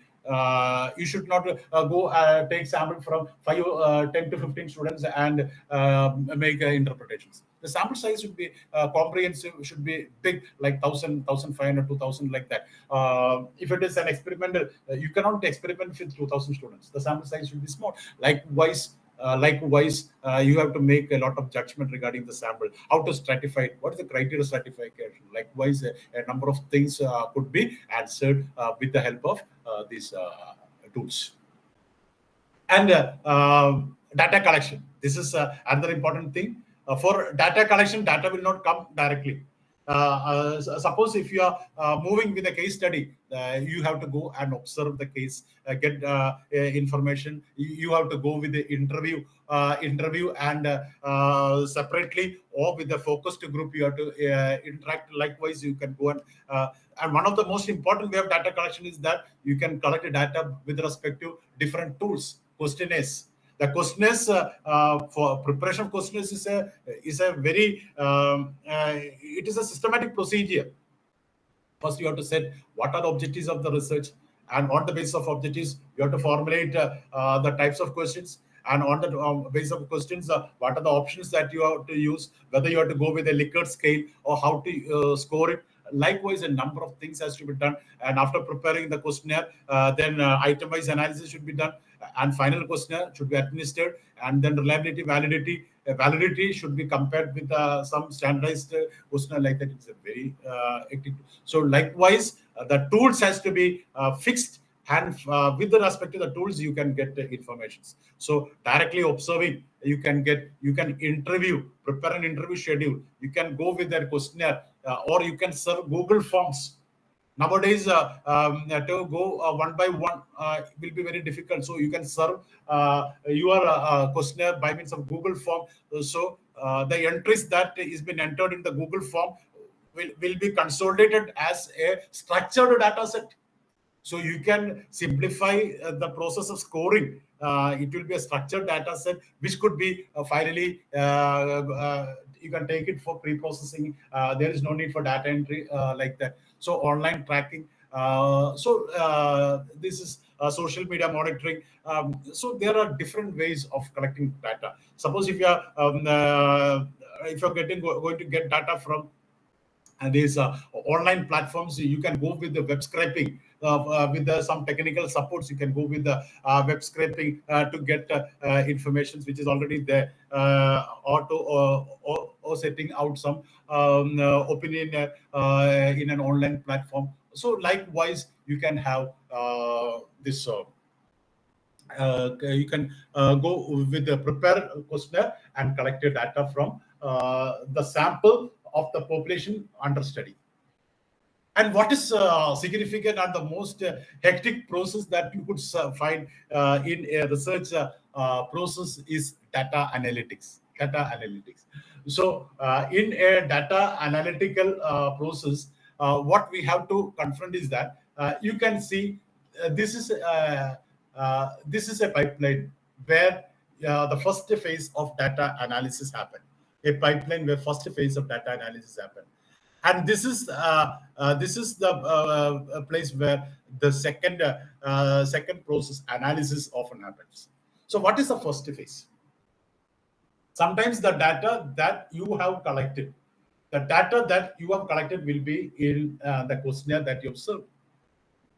You should not go take sample from 10 to 15 students and make interpretations. The sample size should be comprehensive, should be big, like 1,000, 1,500, 2,000, like that. If it is an experimental, you cannot experiment with 2,000 students. The sample size should be small. Likewise, you have to make a lot of judgment regarding the sample, how to stratify it, what is the criteria stratification. Likewise, a number of things could be answered with the help of these tools. And data collection. This is another important thing. For data collection, data will not come directly. Suppose if you are moving with a case study, you have to go and observe the case, get information. You have to go with the interview and separately, or with the focused group you have to interact. Likewise, you can go and one of the most important way of data collection is that you can collect data with respect to different tools, questionnaires. The questionnaires for preparation of questionnaires is a very it is a systematic procedure. First, you have to set what are the objectives of the research, and on the basis of objectives, you have to formulate the types of questions, and on the basis of questions, what are the options that you have to use, whether you have to go with a Likert scale or how to score it. Likewise, a number of things has to be done, and after preparing the questionnaire, then itemized analysis should be done, and final questionnaire should be administered, and then reliability, validity should be compared with some standardized questionnaire like that. It's a very hectic. So likewise, the tools has to be fixed, and with the respect to the tools, you can get the informations. So directly observing, you can interview, prepare an interview schedule. You can go with that questionnaire, or you can serve Google Forms. Nowadays, to go one by one will be very difficult. So you can serve your questionnaire by means of Google Form. So the entries that is been entered in the Google Form will be consolidated as a structured data set. So you can simplify the process of scoring. It will be a structured data set, which could be finally you can take it for pre-processing. There is no need for data entry like that. So online tracking. This is social media monitoring. So there are different ways of collecting data. Suppose if you are going to get data from these online platforms, you can go with the web scraping. With some technical supports, you can go with the web scraping to get information which is already there, or setting out some opinion in an online platform. So likewise, you can have this. You can go with the prepare questionnaire and collect your data from the sample of the population under study. And what is significant and the most hectic process that you could find in a research process is data analytics. So in a data analytical process, what we have to confront is that you can see this is a pipeline where the first phase of data analysis happened. A pipeline where first phase of data analysis happened. And this is the place where the second process, analysis, often happens. So what is the first phase? Sometimes the data that you have collected, will be in the questionnaire that you observed,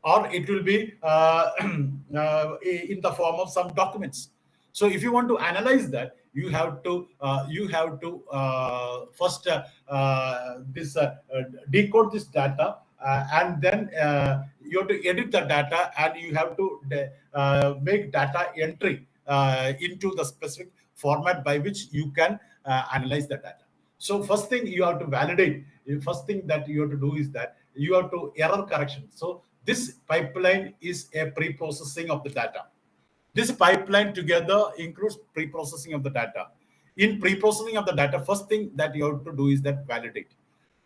or it will be in the form of some documents. So if you want to analyze that, you have to first decode this data, and then you have to edit the data, and you have to make data entry into the specific format by which you can analyze the data. So first thing you have to validate. First thing that you have to do is that you have to error correction. So this pipeline is a pre-processing of the data. This pipeline together includes pre-processing of the data. In pre-processing of the data, first thing that you have to do is that validate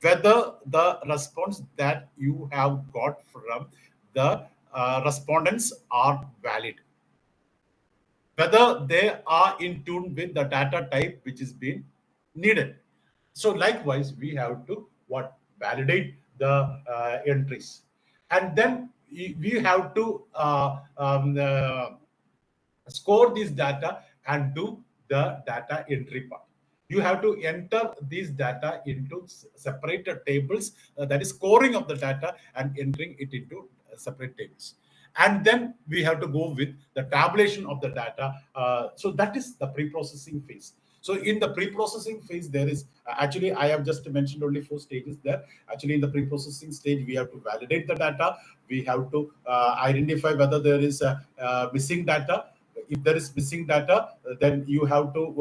whether the response that you have got from the respondents are valid, whether they are in tune with the data type which is being needed. So likewise, we have to validate the entries, and then we have to score this data and do the data entry part. You have to enter these data into separated tables, that is scoring of the data and entering it into separate tables. And then we have to go with the tabulation of the data. So that is the pre-processing phase. So in the pre-processing phase, there is actually, I have just mentioned only 4 stages there. Actually, in the pre-processing stage, we have to validate the data. We have to identify whether there is missing data. If there is missing data, then you have to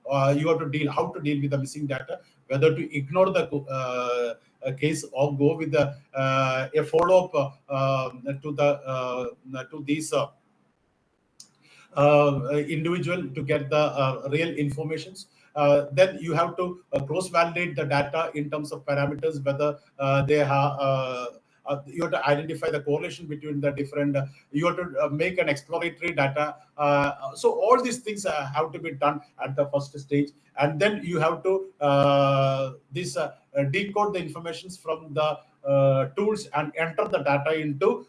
deal with the missing data, whether to ignore the case or go with the a follow-up to these individual to get the real informations. Then you have to cross-validate the data in terms of parameters, whether they you have to identify the correlation between the different, you have to make an exploratory data. So all these things have to be done at the first stage, and then you have to decode the informations from the tools and enter the data into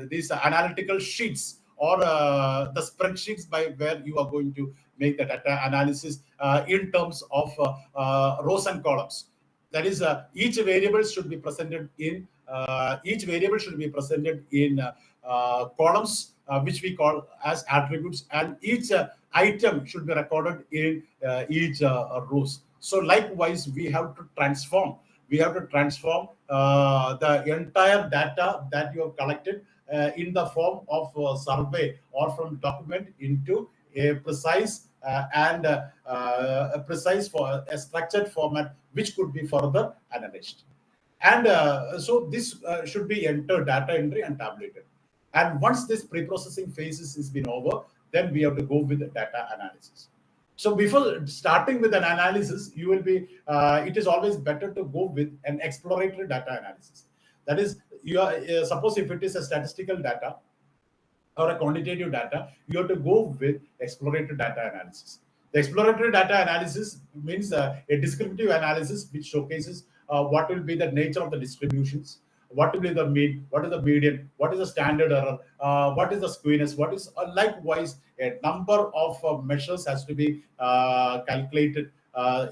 these analytical sheets or the spreadsheets by where you are going to make the data analysis in terms of rows and columns. That is, each variable should be presented in columns, which we call as attributes, and each item should be recorded in each rows. So likewise, we have to transform the entire data that you have collected in the form of a survey or from document into a precise a structured format which could be further analyzed. And so this should be entered, data entry and tabulated. And once this pre-processing phases has been over, then we have to go with the data analysis. So before starting with an analysis, you will be, it is always better to go with an exploratory data analysis. That is, you are, suppose if it is a statistical data or a quantitative data, you have to go with exploratory data analysis. The exploratory data analysis means a descriptive analysis which showcases what will be the nature of the distributions, what will be the mean, what is the median, what is the standard error, what is the skewness, what is likewise a number of measures has to be calculated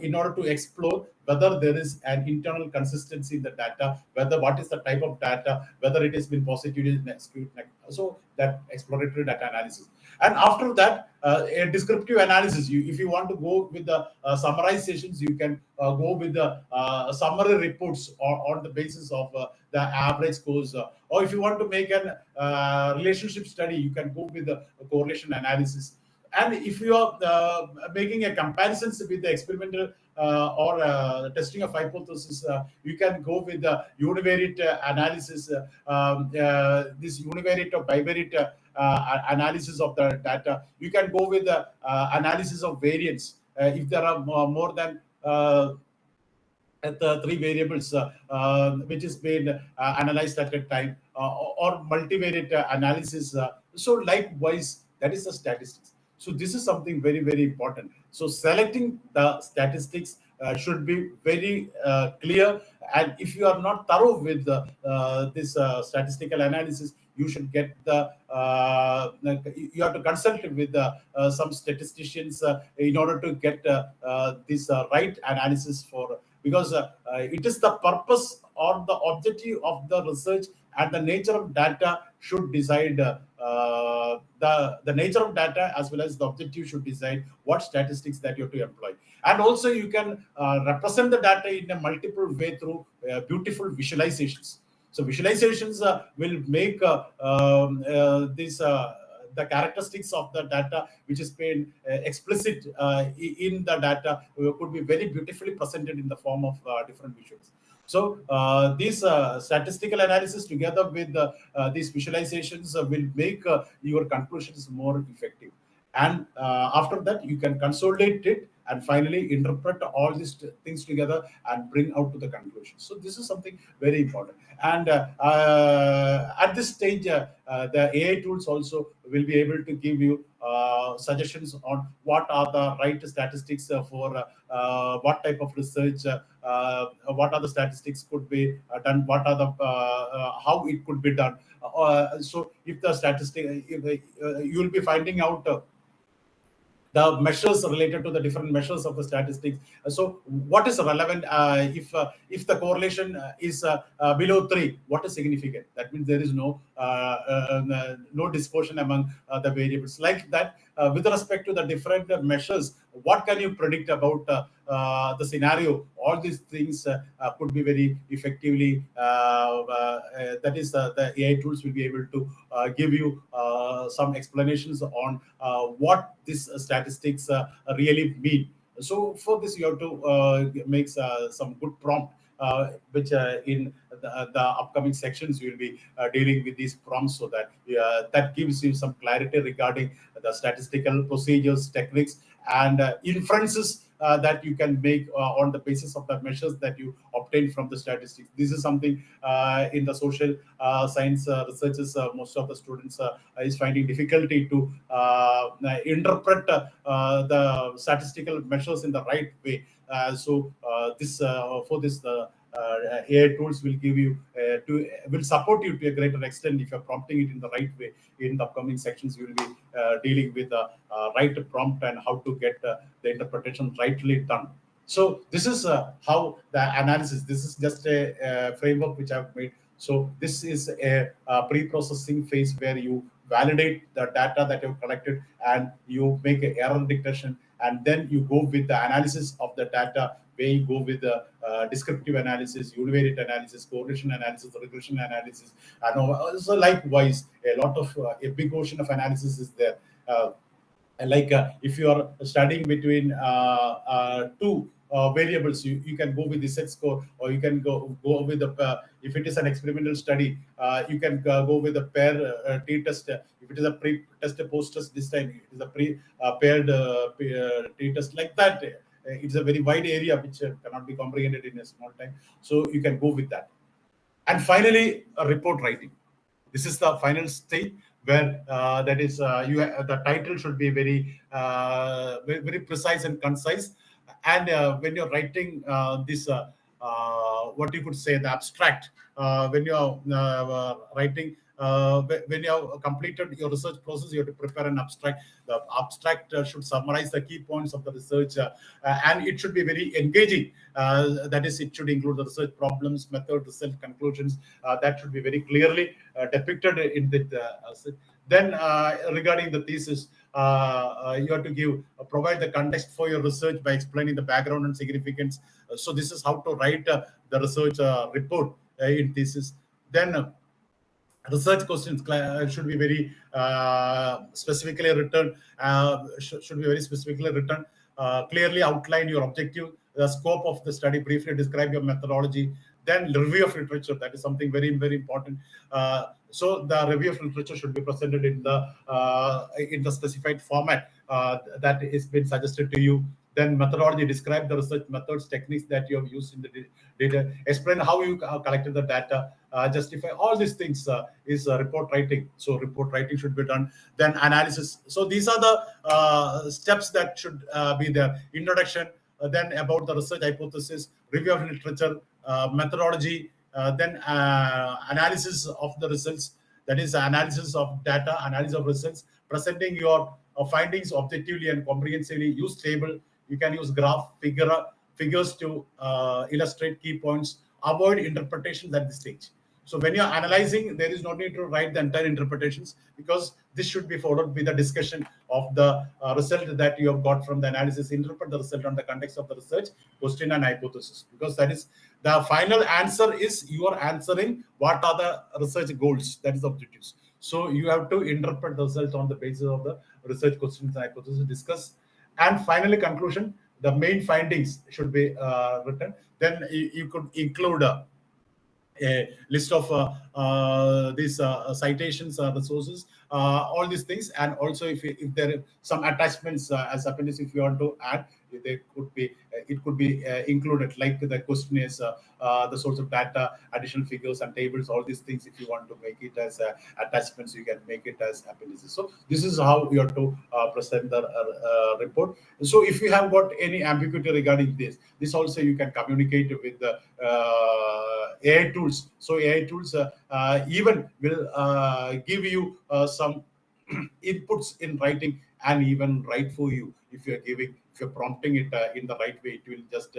in order to explore whether there is an internal consistency in the data, whether what is the type of data, whether it has been positively skewed. So that exploratory data analysis. And after that, a descriptive analysis. If you want to go with the summarizations, you can go with the summary reports on the basis of the average scores. Or if you want to make a relationship study, you can go with the correlation analysis. And if you are making a comparisons with the experimental or testing of hypothesis, you can go with the univariate analysis, this univariate or bivariate analysis of the data. You can go with the analysis of variance if there are more than the three variables which is being analyzed at a time, or multivariate analysis. So likewise, that is the statistics. So this is something very, very important. So selecting the statistics should be very clear. And if you are not thorough with this statistical analysis, you should get the you have to consult with some statisticians in order to get this right analysis for, because it is the purpose or the objective of the research, and the nature of data should decide the nature of data as well as the objective should decide what statistics that you have to employ. And also you can represent the data in a multiple way through beautiful visualizations. So visualizations will make the characteristics of the data which is been explicit in the data could be very beautifully presented in the form of different visuals. So these statistical analysis together with these visualizations will make your conclusions more effective. And after that, you can consolidate it and finally interpret all these things together and bring out to the conclusion. So this is something very important. And at this stage, the AI tools also will be able to give you suggestions on what are the right statistics for what type of research, what are the statistics could be done, what are the how it could be done. So if the statistic, you will be finding out the measures related to the different measures of the statistics. So what is relevant if the correlation is below 3, what is significant? That means there is no dispersion among the variables. Like that, with respect to the different measures, what can you predict about the scenario? All these things could be very effectively, that is the AI tools will be able to give you some explanations on what these statistics really mean. So for this, you have to make some good prompt, which in the upcoming sections will be dealing with these prompts, so that that gives you some clarity regarding the statistical procedures, techniques, and inferences that you can make on the basis of the measures that you obtain from the statistics. This is something in the social science researches, most of the students is finding difficulty to interpret the statistical measures in the right way. For this AI tools will give you will support you to a greater extent if you're prompting it in the right way. In the upcoming sections, you will be dealing with the right prompt and how to get the interpretation rightly done. So this is how the analysis. This is just a framework which I've made. So this is a pre-processing phase where you validate the data that you've collected and you make an error detection, and then you go with the analysis of the data, where you go with the descriptive analysis, univariate analysis, correlation analysis, regression analysis, and also likewise a lot of a big ocean of analysis is there. If you are studying between two variables, you can go with the set score, or you can go with the if it is an experimental study, you can go with the pair t-test. If it is a pre-test, post-test, this time it is a paired t-test, like that. It's a very wide area which cannot be comprehended in a small time. So you can go with that. And finally, report writing. This is the final stage where that is the title should be very very precise and concise. And when you're writing this, what you could say, the abstract, when you're writing, when you have completed your research process, you have to prepare an abstract. The abstract should summarize the key points of the research, and it should be very engaging. That is, it should include the research problems, method, result, conclusions. That should be very clearly depicted in the. Then regarding the thesis, you have to provide the context for your research by explaining the background and significance. So this is how to write the research report in thesis. Then research questions should be very specifically written. Should be very specifically written. Clearly outline your objective, the scope of the study, briefly describe your methodology. Then review of literature. That is something very, very important. So the review of literature should be presented in the specified format that has been suggested to you. Then methodology, describe the research methods, techniques that you have used in the data, explain how you collected the data, justify all these things is report writing. So report writing should be done. Then analysis. So these are the steps that should be there. Introduction, then about the research hypothesis, review of literature, methodology, then analysis of the results, that is analysis of data, analysis of results, presenting your findings objectively and comprehensively. Use table, you can use graph, figures to illustrate key points. Avoid interpretations at this stage. So when you're analyzing, there is no need to write the entire interpretations, because this should be followed with a discussion of the result that you have got from the analysis. Interpret the result on the context of the research, question and hypothesis, because that is the final answer. Is you are answering what are the research goals, that is objectives. So you have to interpret the result on the basis of the research questions and hypothesis, discuss. And finally, conclusion, the main findings should be written. Then you could include a list of these citations, resources, all these things. And also if there are some attachments as appendix, if you want to add, they could be it could be included, like the question is the source of data, additional figures and tables, all these things. If you want to make it as attachments, you can make it as appendices. So this is how you have to present the report. So if you have got any ambiguity regarding this also you can communicate with the AI tools. So AI tools even will give you some inputs in writing, and even write for you. If you're prompting it in the right way, it will just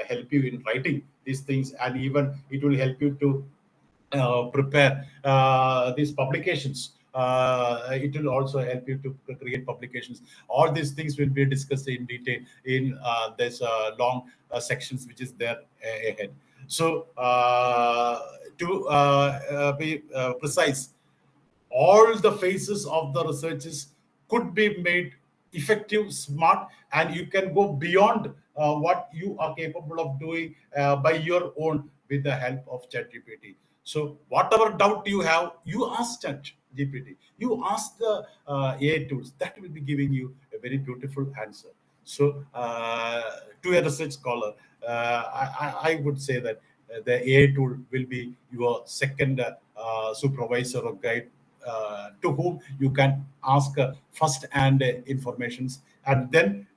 help you in writing these things, and even it will help you to prepare these publications. It will also help you to create publications. All these things will be discussed in detail in this long sections which is there ahead. So to be precise, all the phases of the researches could be made effective, smart, and you can go beyond what you are capable of doing by your own with the help of ChatGPT. So whatever doubt you have, you ask ChatGPT. You ask the AI tools. That will be giving you a very beautiful answer. So to a research scholar, I would say that the AI tool will be your second supervisor or guide, to whom you can ask first-hand informations, and then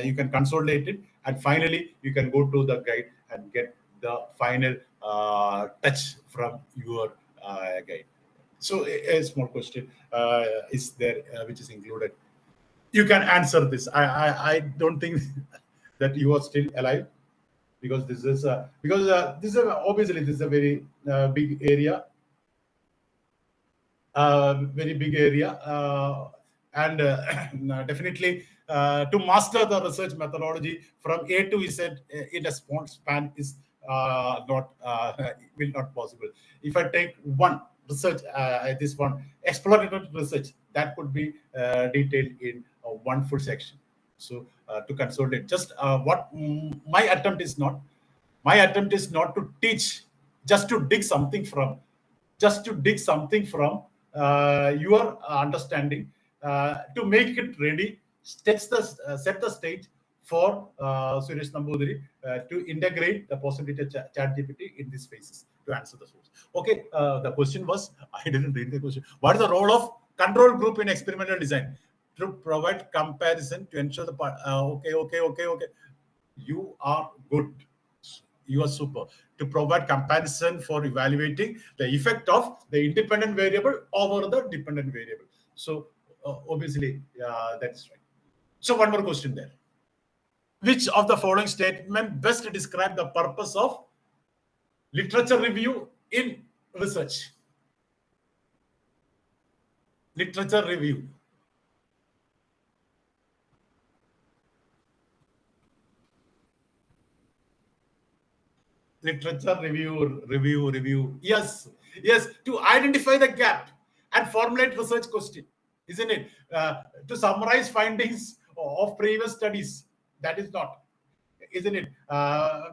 you can consolidate it, and finally you can go to the guide and get the final touch from your guide. So a small question is there which is included. You can answer this. I don't think that you are still alive, because this is obviously this is a very big area, very big area, and definitely to master the research methodology from A to Z in a small span is not will not possible. If I take one research, this one exploratory research, that could be detailed in one full section. So to consolidate, just what my attempt is not. My attempt is not to teach, just to dig something from, your understanding, to make it ready, set the stage for Suresh Nambudiri to integrate the possibility of ChatGPT in these phases to answer the source. Okay, the question was, I didn't read the question. What is the role of control group in experimental design? To provide comparison to ensure the part. Okay. You are good. You are super. To provide comparison for evaluating the effect of the independent variable over the dependent variable. So obviously, that's right. So one more question there. Which of the following statement best describe the purpose of literature review in research? Literature review. Literature review. Yes. To identify the gap and formulate research question, isn't it? To summarize findings of previous studies. That is not, isn't it?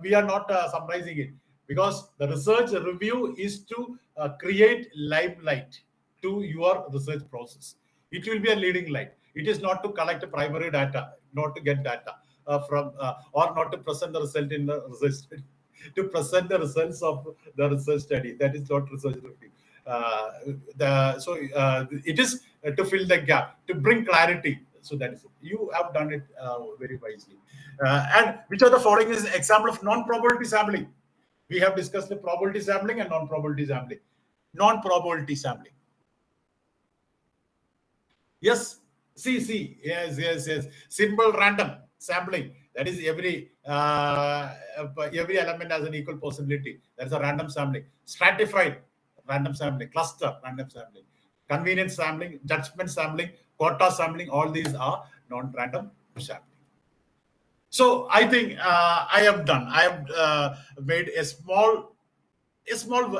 We are not summarizing it, because the research review is to create limelight to your research process. It will be a leading light. It is not to collect primary data, not to get data from, or not to present the result in the research study. To present the results of the research study, that is not research review. It is to fill the gap, to bring clarity. So that is it. You have done it very wisely. And which of the following is an example of non-probability sampling? We have discussed the probability sampling and non-probability sampling. Non-probability sampling. Yes. See. Yes. Simple random sampling. That is every element has an equal possibility. That's a random sampling. Stratified random sampling. Cluster random sampling. Convenience sampling. Judgment sampling. Quota sampling. All these are non-random sampling. So I think I have done. I have made a small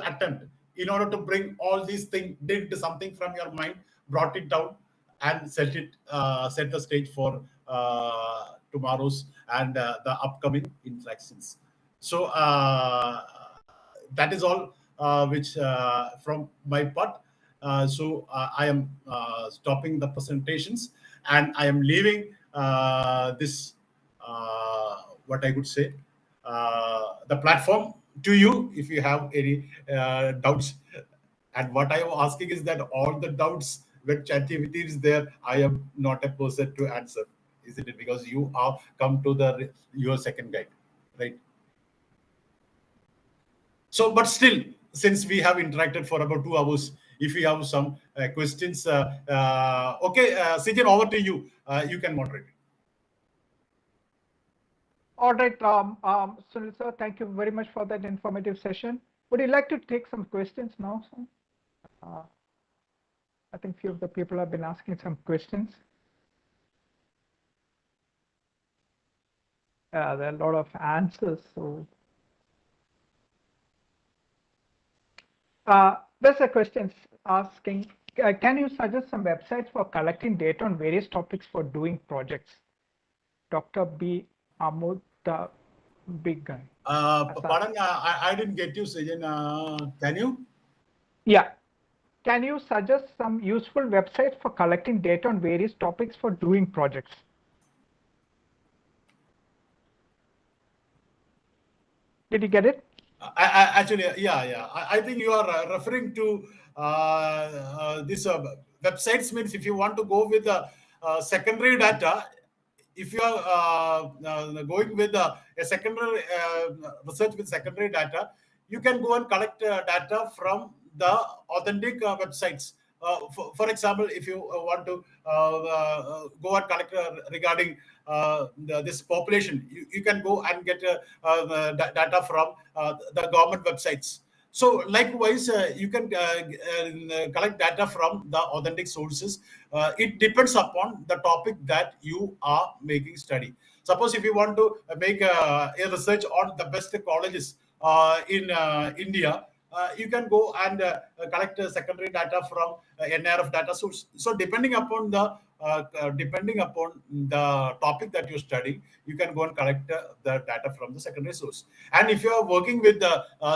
attempt in order to bring all these things, did something from your mind, brought it down, and set the stage for tomorrow's and the upcoming interactions. So that is all which from my part. So I am stopping the presentations, and I am leaving this what I could say, the platform to you if you have any doubts. And what I am asking is that all the doubts, when ChatGPT is there, I am not a person to answer, isn't it? Because you are come to your second guide, right? So, but still, since we have interacted for about 2 hours, if you have some questions, okay, Sijin, over to you. You can moderate. All right, Sunil sir, thank you very much for that informative session. Would you like to take some questions now, sir? I think few of the people have been asking some questions. There are a lot of answers. So there's a question asking, can you suggest some websites for collecting data on various topics for doing projects? Dr. B. Amud big guy. Pardon, I didn't get you, Sajan. Can you? Yeah. Can you suggest some useful websites for collecting data on various topics for doing projects? Did you get it? Actually, yeah. I think you are referring to this websites. Means if you want to go with secondary data, if you are going with a secondary research with secondary data, you can go and collect data from the authentic websites. For example, if you want to go and collect regarding this population, you can go and get data from the government websites. So likewise, you can collect data from the authentic sources. It depends upon the topic that you are making study. Suppose if you want to make a research on the best colleges in India, you can go and collect secondary data from NRF data source. So depending upon the topic that you study, you can go and collect the data from the secondary source. And if you are working with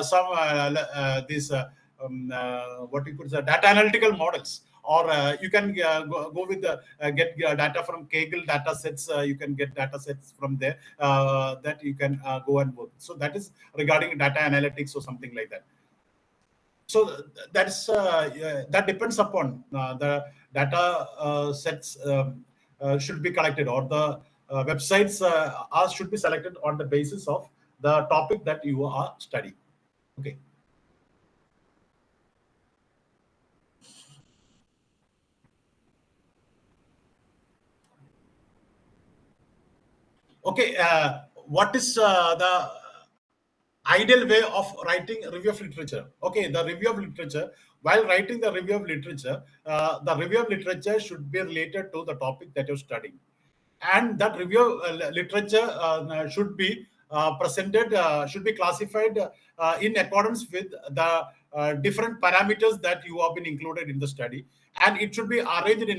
some what you could say data analytical models, or you can go with the get data from Kaggle data sets. You can get data sets from there that you can go and work. So that is regarding data analytics or something like that. So that's that depends upon the data sets should be collected, or the websites should be selected on the basis of the topic that you are studying. Okay. Okay. What is the ideal way of writing a review of literature? Okay, the review of literature. While writing the review of literature, the review of literature should be related to the topic that you're studying, and that review literature should be presented, should be classified in accordance with the different parameters that you have been included in the study, and it should be arranged in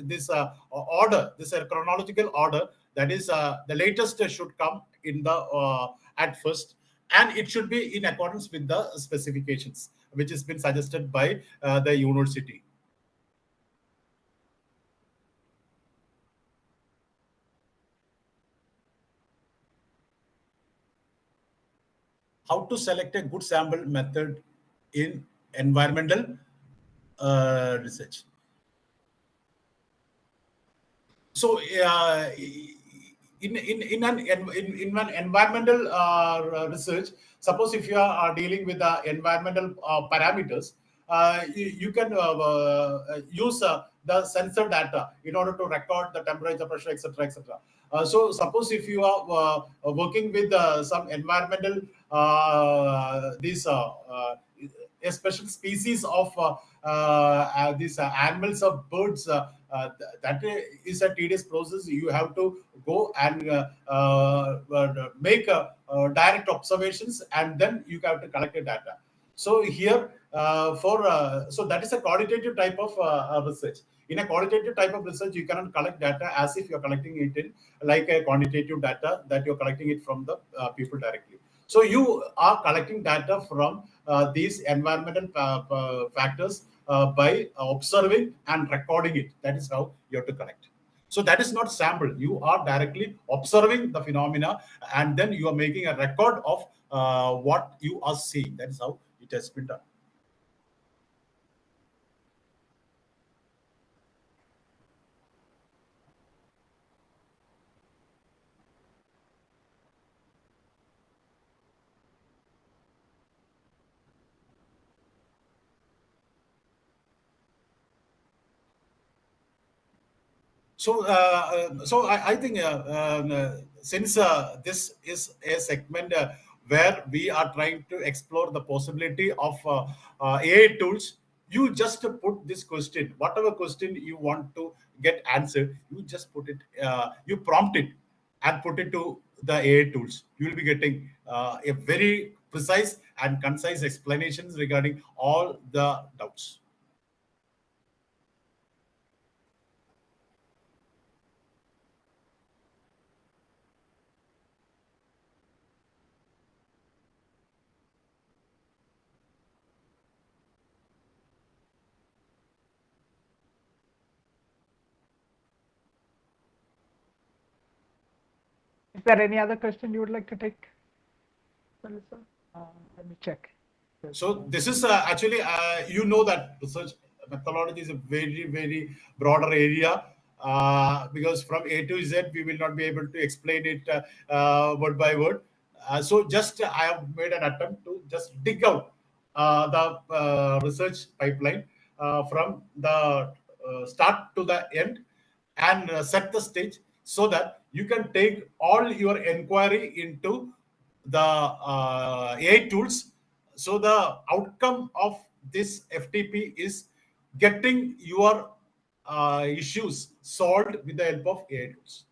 this order, this chronological order. That is, the latest should come in the at first, and it should be in accordance with the specifications which has been suggested by the university. How to select a good sample method in environmental research? So in an environmental research, suppose if you are dealing with the environmental parameters, you can use the sensor data in order to record the temperature, pressure, etc., etc. So suppose if you are working with some environmental these a special species of these animals or birds, that is a tedious process. You have to go and make direct observations, and then you have to collect the data. So here so that is a qualitative type of research. In a qualitative type of research, you cannot collect data as if you're collecting it in like a quantitative data that you're collecting it from the people directly. So you are collecting data from these environmental factors by observing and recording it. That is how you have to collect. So that is not sample. You are directly observing the phenomena, and then you are making a record of what you are seeing. That is how it has been done. So, I think since this is a segment where we are trying to explore the possibility of AI tools, you just put this question, whatever question you want to get answered, you just put it, you prompt it and put it to the AI tools. You will be getting a very precise and concise explanations regarding all the doubts. there any other question you would like to take, Melissa? Let me check. So this is actually, you know that research methodology is a very, very broader area, because from A to Z, we will not be able to explain it word by word. So just I have made an attempt to just dig out the research pipeline from the start to the end, and set the stage so that you can take all your inquiry into the AI tools. So the outcome of this FTP is getting your issues solved with the help of AI tools.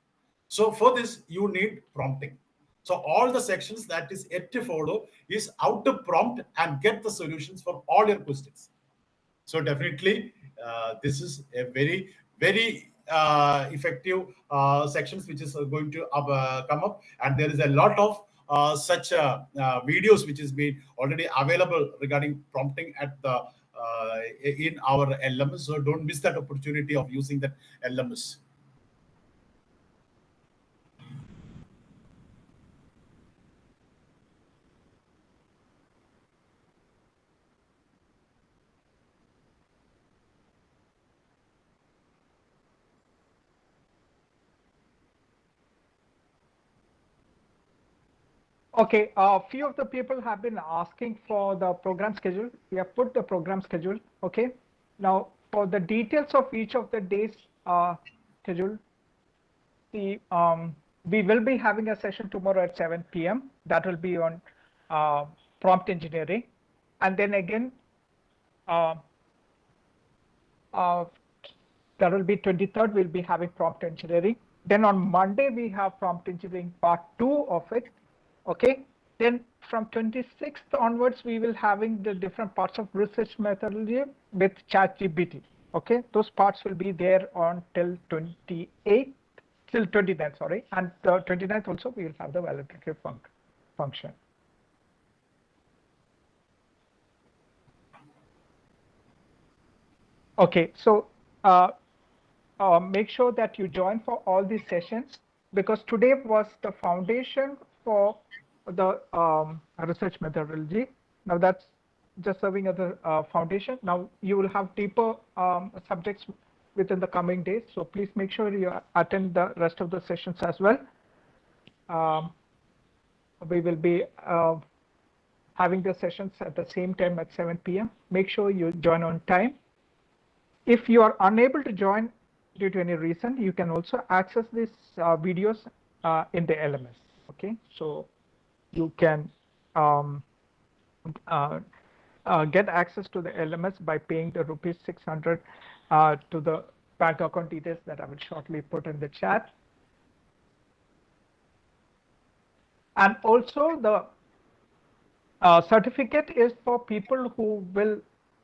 So for this, you need prompting. So all the sections that is yet to follow is how to prompt and get the solutions for all your questions. So definitely, this is a very, very effective sections which is going to come up, and there is a lot of such videos which is being already available regarding prompting at the in our LMS. So don't miss that opportunity of using that LMS. Okay, a few of the people have been asking for the program schedule. We have put the program schedule. Okay, now for the details of each of the days schedule, we will be having a session tomorrow at 7 p.m. That will be on prompt engineering, and then again that will be 23rd. We'll be having prompt engineering. Then on Monday we have prompt engineering part 2 of it. Okay, then from 26th onwards, we will having the different parts of research methodology with ChatGPT. Okay, those parts will be there on till 28th, till 29th, sorry. And the 29th also, we will have the validatory function. Okay, so make sure that you join for all these sessions, because today was the foundation for the research methodology. Now that's just serving as a foundation. Now you will have deeper subjects within the coming days. So please make sure you attend the rest of the sessions as well. We will be having the sessions at the same time at 7 p.m. Make sure you join on time. If you are unable to join due to any reason, you can also access these videos in the LMS. Okay, so you can get access to the LMS by paying the rupees 600 to the bank account details that I will shortly put in the chat. And also the certificate is for people who will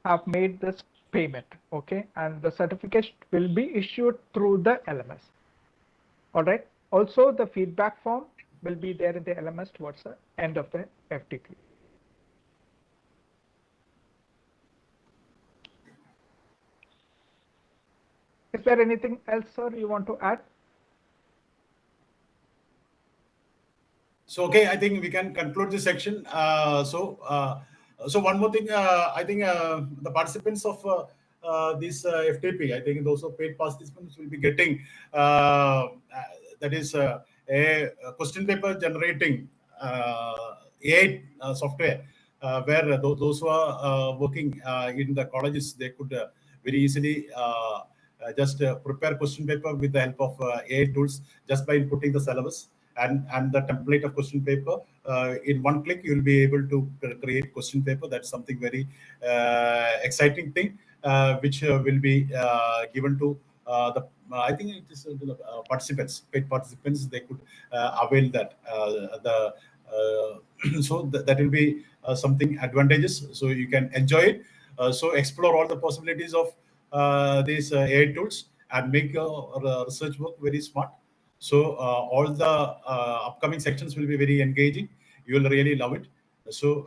have made this payment. Okay, and the certificate will be issued through the LMS. All right. Also, the feedback form will be there in the LMS towards the end of the FTP. Is there anything else, sir, you want to add? So, okay, I think we can conclude this section. So one more thing, I think the participants of this FTP, I think those who paid participants will be getting that is a question paper generating AI software, where those who are working in the colleges, they could very easily just prepare question paper with the help of AI tools just by inputting the syllabus and the template of question paper. In one click, you will be able to create question paper. That's something very exciting thing, which will be given to the I think it is to the participants, paid participants. They could avail that. So that will be something advantageous. So you can enjoy it. So explore all the possibilities of these AI tools and make your research work very smart. So all the upcoming sections will be very engaging. You will really love it. So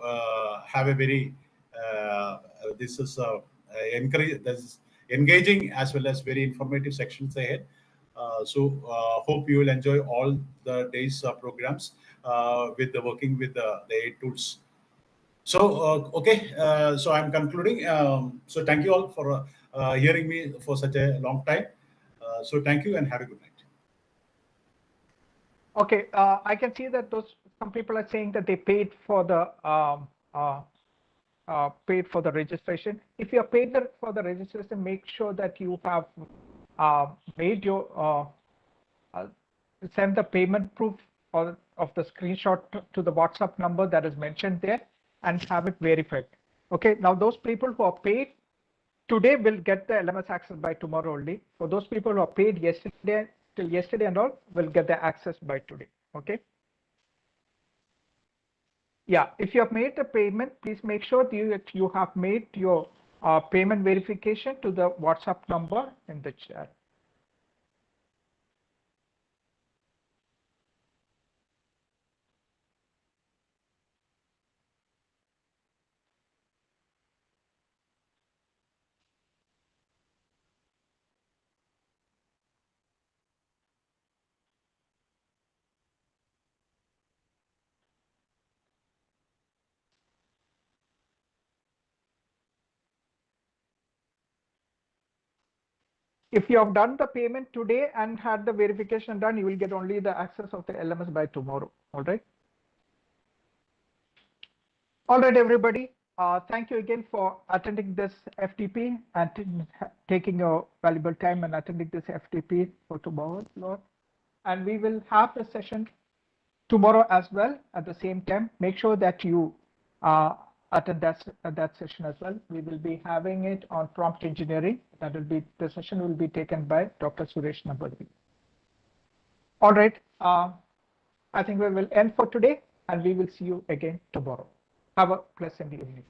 have a very this is engaging as well as very informative sections ahead. Hope you will enjoy all the day's programs with the working with the AI tools. So I'm concluding. So thank you all for hearing me for such a long time. So thank you and have a good night. Okay, I can see that some people are saying that they paid for the registration. If you are paid for the registration, make sure that you have made your send the payment proof of the screenshot to the WhatsApp number that is mentioned there and have it verified. Okay, now those people who are paid today will get the LMS access by tomorrow only. For those people who are paid yesterday, till yesterday and all, will get the access by today. Okay. Yeah, if you have made the payment, please make sure that you have made your payment verification to the WhatsApp number in the chat. If you have done the payment today and had the verification done, you will get only the access of the LMS by tomorrow. All right. All right, everybody. Thank you again for attending this FDP and taking your valuable time and attending this FDP for tomorrow, Lord. And we will have the session tomorrow as well at the same time. Make sure that you attend that session as well. We will be having it on prompt engineering. That will be the session will be taken by Dr. Suresh Nambadri. All right. I think we will end for today, and we will see you again tomorrow. Have a pleasant evening.